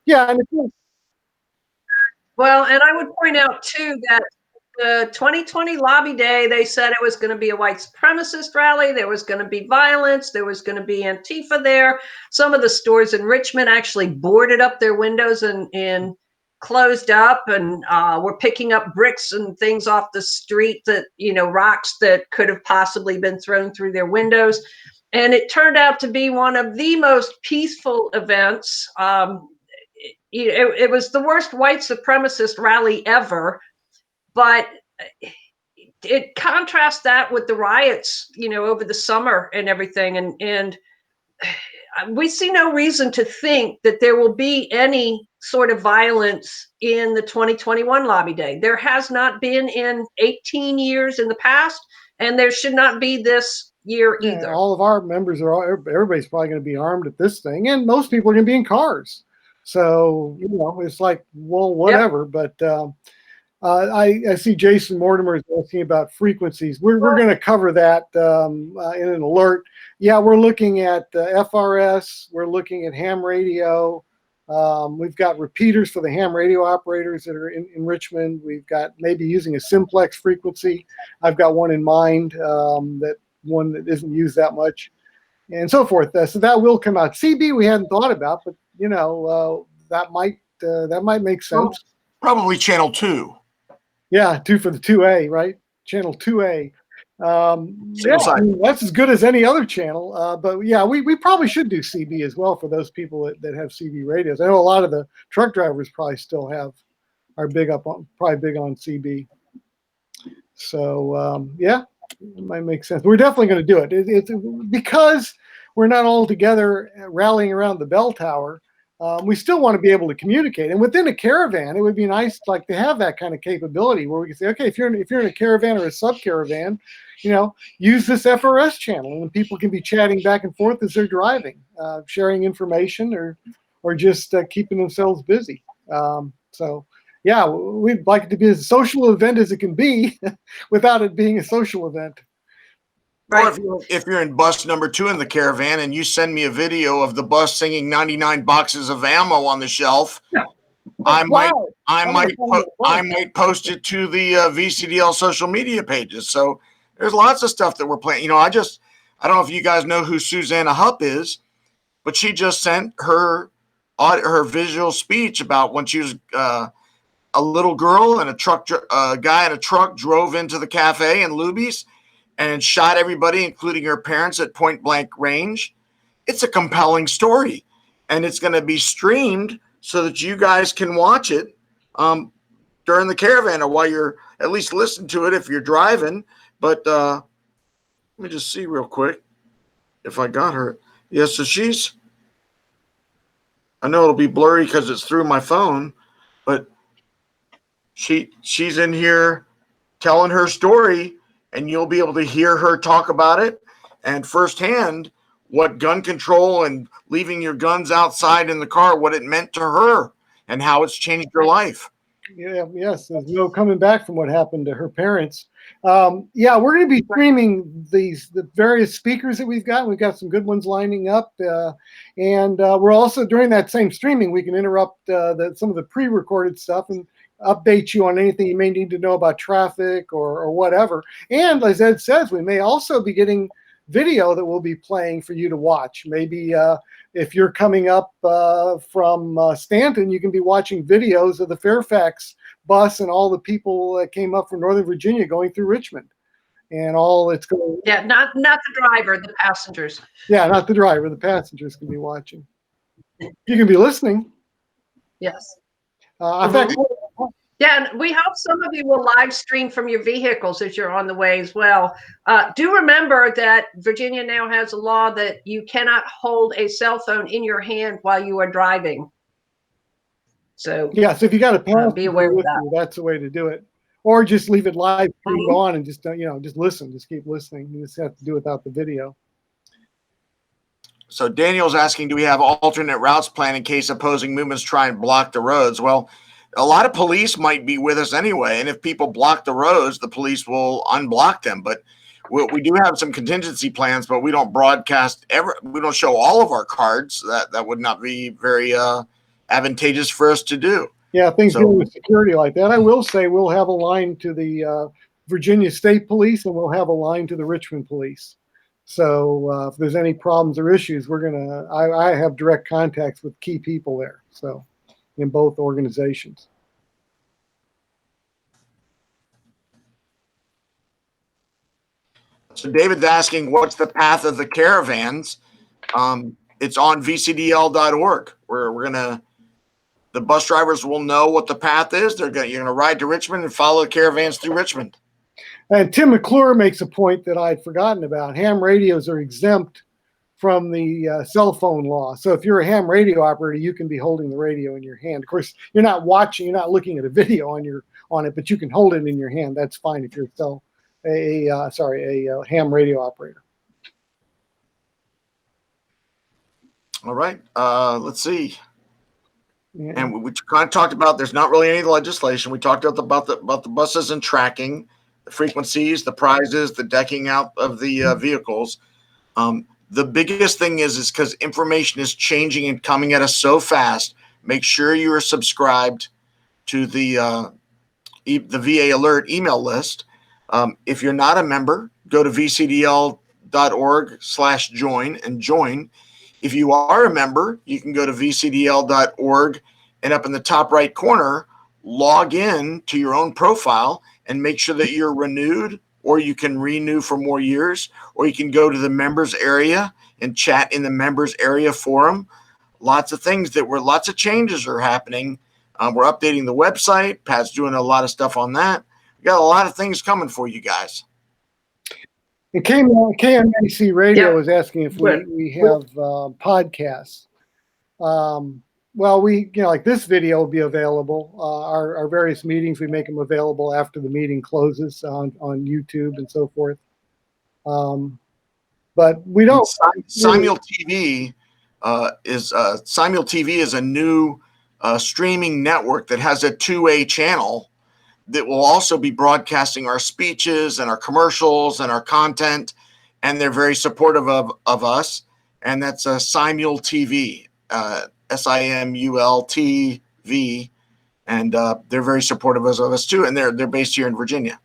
Yeah. Well, and I would point out too that the 2020 Lobby Day, they said it was going to be a white supremacist rally. There was going to be violence. There was going to be Antifa there. Some of the stores in Richmond actually boarded up their windows and closed up, and were picking up bricks and things off the street that, rocks that could have possibly been thrown through their windows. And it turned out to be one of the most peaceful events. It was the worst white supremacist rally ever. But it contrasts that with the riots, over the summer and everything. And we see no reason to think that there will be any sort of violence in the 2021 Lobby Day. There has not been in 18 years in the past, and there should not be this year either. All of our members everybody's probably going to be armed at this thing, and most people are going to be in cars. So, it's like, well, whatever. Yep. But, I see Jason Mortimer is asking about frequencies. We're going to cover that in an alert. Yeah, we're looking at FRS. We're looking at ham radio. We've got repeaters for the ham radio operators that are in Richmond. We've got maybe using a simplex frequency. I've got one in mind, that isn't used that much, and so forth. So that will come out. CB we hadn't thought about, but that might make sense. Well, probably channel 2. Yeah, 2 for the 2A, right? Channel 2A. That's as good as any other channel. But yeah, we probably should do CB as well for those people that have CB radios. I know a lot of the truck drivers probably still are big on CB. So yeah, it might make sense. We're definitely going to do it. It's because we're not all together rallying around the bell tower. We still want to be able to communicate, and within a caravan, it would be nice, like, to have that kind of capability where we can say, okay, if you're in a caravan or a sub caravan, use this FRS channel, and people can be chatting back and forth as they're driving, sharing information, or just keeping themselves busy. So yeah, we'd like it to be as a social event as it can be, without it being a social event. Right. Or if you're in bus number 2 in the caravan and you send me a video of the bus singing 99 boxes of ammo on the shelf, yeah. I might post it to the VCDL social media pages. So there's lots of stuff that we're playing. I don't know if you guys know who Susanna Hupp is, but she just sent her visual speech about when she was a little girl, and a guy in a truck drove into the cafe in Luby's and shot everybody, including her parents, at point blank range. It's a compelling story, and it's going to be streamed so that you guys can watch it during the caravan, or while you're at least listen to it if you're driving. But let me just see real quick if I got her. Yeah, so I know it'll be blurry because it's through my phone, but she's in here telling her story, and you'll be able to hear her talk about it and firsthand what gun control and leaving your guns outside in the car, what it meant to her and how it's changed her life. Yeah, yes, there's no coming back from what happened to her parents. Yeah, we're going to be streaming the various speakers that we've got. We've got some good ones lining up. And we're also, during that same streaming, we can interrupt some of the pre-recorded stuff and update you on anything you may need to know about traffic or whatever. And as Ed says, we may also be getting video that we'll be playing for you to watch. Maybe if you're coming up from Stanton, you can be watching videos of the Fairfax bus and all the people that came up from Northern Virginia going through Richmond. And all it's going. Yeah, not the driver, the passengers. Yeah, not the driver. The passengers can be watching. You can be listening. Yes. In fact, Yeah, and we hope some of you will live stream from your vehicles as you're on the way as well. Do remember that Virginia now has a law that you cannot hold a cell phone in your hand while you are driving. So yes, if you got a passenger be aware of with that. you, that's the way to do it. Or just leave it live streamed on and just just listen, just keep listening. You just have to do without the video. So Daniel's asking, do we have alternate routes planned in case opposing movements try and block the roads? Well, a lot of police might be with us anyway, and if people block the roads, the police will unblock them. But we do have some contingency plans, but we don't broadcast we don't show all of our cards. That would not be very advantageous for us to do. Yeah, things So- dealing with security like that. I will say we'll have a line to the Virginia State Police, and we'll have a line to the Richmond Police. So if there's any problems or issues, I have direct contacts with key people there. So in both organizations. So David's asking, what's the path of the caravans? It's on VCDL.org. The bus drivers will know what the path is. You're gonna ride to Richmond and follow the caravans through Richmond. And Tim McClure makes a point that I'd forgotten about. Ham radios are exempt from the cell phone law. So if you're a ham radio operator, you can be holding the radio in your hand. Of course, you're not looking at a video on it, but you can hold it in your hand. That's fine if you're a ham radio operator. All right. Let's see. Yeah. And we kind of talked about there's not really any legislation. We talked about the buses and tracking, the frequencies, the prizes, the decking out of the vehicles. The biggest thing is because information is changing and coming at us so fast. Make sure you are subscribed to the VA Alert email list. If you're not a member, go to vcdl.org/join and join. If you are a member, you can go to vcdl.org and up in the top right corner, log in to your own profile and make sure that you're renewed, or you can renew for more years, or you can go to the members area and chat in the members area forum. Lots of changes are happening. We're updating the website. Pat's doing a lot of stuff on that. We got a lot of things coming for you guys. And KMAC Radio is asking if Good. we have podcasts. Well, like this video will be available. Our various meetings, we make them available after the meeting closes on YouTube and so forth. But we don't. Simul TV is a new streaming network that has a 2A channel that will also be broadcasting our speeches and our commercials and our content, and they're very supportive of us. And that's a Simul TV, SIMULTV, and they're very supportive of us too. And they're based here in Virginia.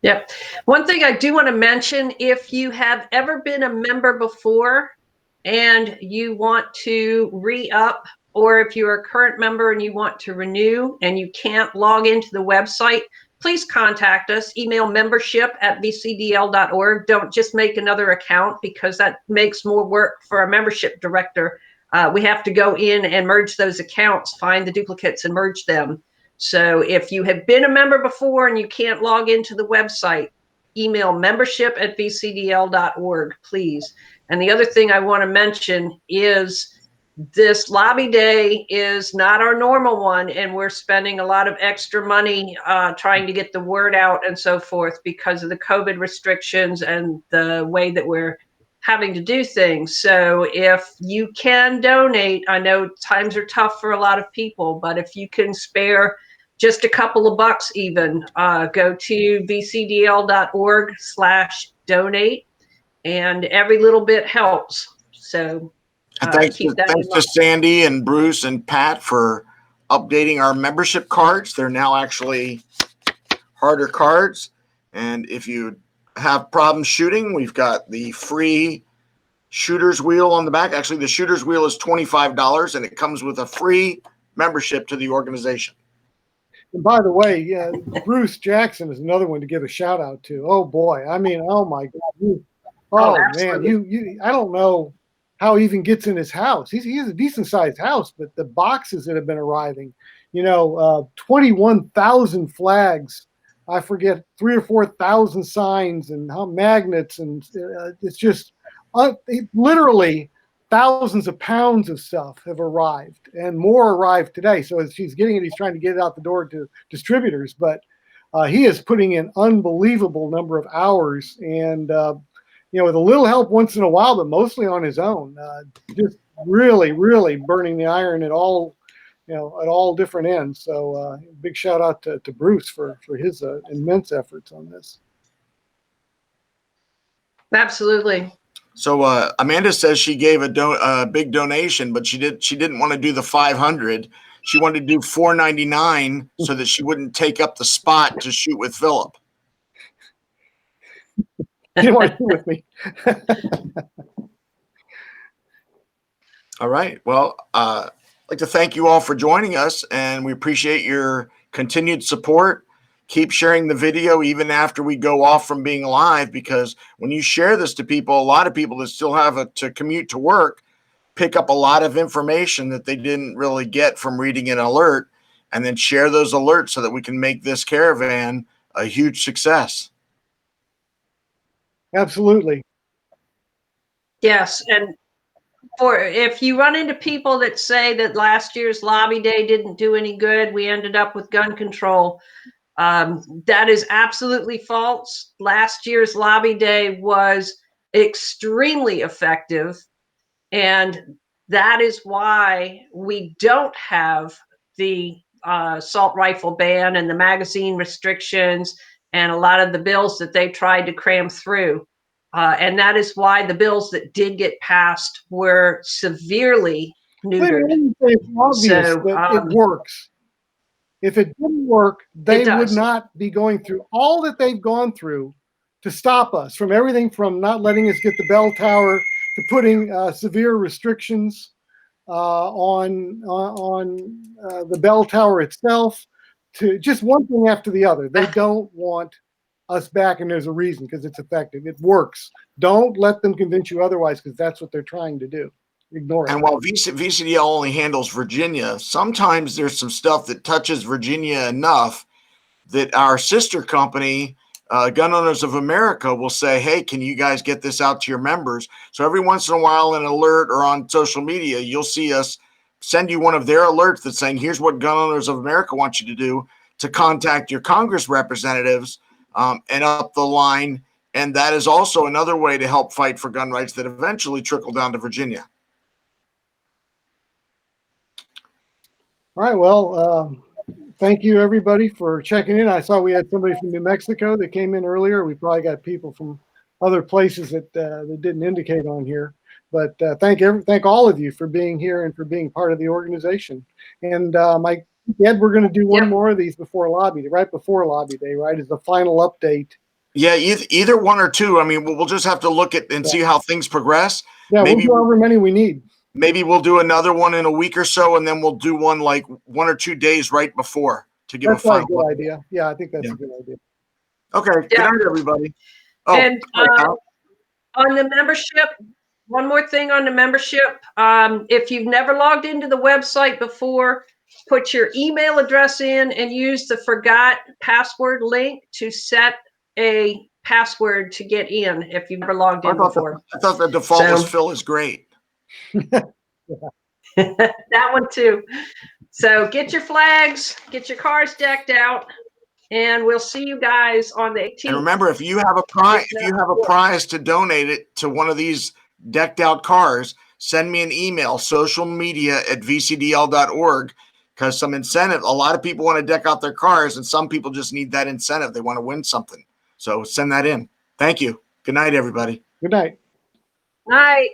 Yep. One thing I do want to mention, if you have ever been a member before and you want to re-up, or if you're a current member and you want to renew and you can't log into the website, please contact us. Email membership@vcdl.org. Don't just make another account, because that makes more work for a membership director. We have to go in and merge those accounts, find the duplicates and merge them. So if you have been a member before and you can't log into the website, email membership@vcdl.org, please. And the other thing I want to mention is this lobby day is not our normal one, and we're spending a lot of extra money trying to get the word out and so forth because of the COVID restrictions and the way that we're having to do things. So if you can donate, I know times are tough for a lot of people, but if you can spare just a couple of bucks even, go to vcdl.org/donate, and every little bit helps. So And thanks keep that in to mind. Sandy and Bruce and Pat for updating our membership cards. They're now actually harder cards. And if you have problems shooting, we've got the free shooter's wheel on the back. Actually, the shooter's wheel is $25, and it comes with a free membership to the organization. And by the way, Bruce Jackson is another one to give a shout out to. Oh boy, I mean, oh my God, Oh man, absolutely. I don't know how he even gets in his house. He has a decent sized house, but the boxes that have been arriving, 21,000 flags. I forget 3 or 4 thousand signs and how magnets, and it's just literally thousands of pounds of stuff have arrived, and more arrived today. So as he's getting it, he's trying to get it out the door to distributors, but he is putting in unbelievable number of hours, and with a little help once in a while, but mostly on his own. Just really, really burning the iron at all, at all different ends. So big shout out to Bruce for his immense efforts on this. Absolutely. So Amanda says she gave a big donation, but she didn't want to do the 500. She wanted to do 499 so that she wouldn't take up the spot to shoot with Philip. You don't want to shoot with me. All right. Well, I'd like to thank you all for joining us, and we appreciate your continued support. Keep sharing the video even after we go off from being live, because when you share this to people, a lot of people that still have to commute to work pick up a lot of information that they didn't really get from reading an alert, and then share those alerts so that we can make this caravan a huge success. Absolutely. Yes. And if you run into people that say that last year's lobby day didn't do any good, we ended up with gun control. That is absolutely false. Last year's lobby day was extremely effective, and that is why we don't have the assault rifle ban and the magazine restrictions and a lot of the bills that they tried to cram through. And that is why the bills that did get passed were severely neutered. It's obvious So, that it works. If it didn't work, they would not be going through all that they've gone through to stop us from everything from not letting us get the bell tower to putting severe restrictions on the bell tower itself, to just one thing after the other. They don't want us back, and there's a reason, because it's effective. It works. Don't let them convince you otherwise, because that's what they're trying to do. Ignore it. And while VCDL only handles Virginia, sometimes there's some stuff that touches Virginia enough that our sister company, Gun Owners of America, will say, hey, can you guys get this out to your members? So every once in a while, in an alert or on social media, you'll see us send you one of their alerts that's saying, here's what Gun Owners of America wants you to do to contact your Congress representatives and up the line. And that is also another way to help fight for gun rights that eventually trickle down to Virginia. All right. Well, thank you, everybody, for checking in. I saw we had somebody from New Mexico that came in earlier. We probably got people from other places that didn't indicate on here. But thank all of you for being here and for being part of the organization. And Ed, we're going to do one more of these before lobby day, right before lobby day, right? Is the final update. Yeah, either one or two. I mean, we'll just have to look at and see how things progress. Yeah, maybe we'll do however many we need. Maybe we'll do another one in a week or so, and then we'll do one like 1 or 2 days right before to give that's a final. That's a good idea. Yeah, I think that's a good idea. Okay. Good night, everybody. Oh, and on the membership, one more thing on the membership. If you've never logged into the website before, put your email address in and use the forgot password link to set a password to get in if you've never logged in before. I thought the default was Phil is great. That one too. So get your flags, get your cars decked out, and we'll see you guys on the 18th. And remember, if you have a prize, to donate it to one of these decked out cars, send me an email, socialmedia@vcdl.org, because some incentive. A lot of people want to deck out their cars, and some people just need that incentive. They want to win something. So send that in. Thank you. Good night, everybody. Good night. Night.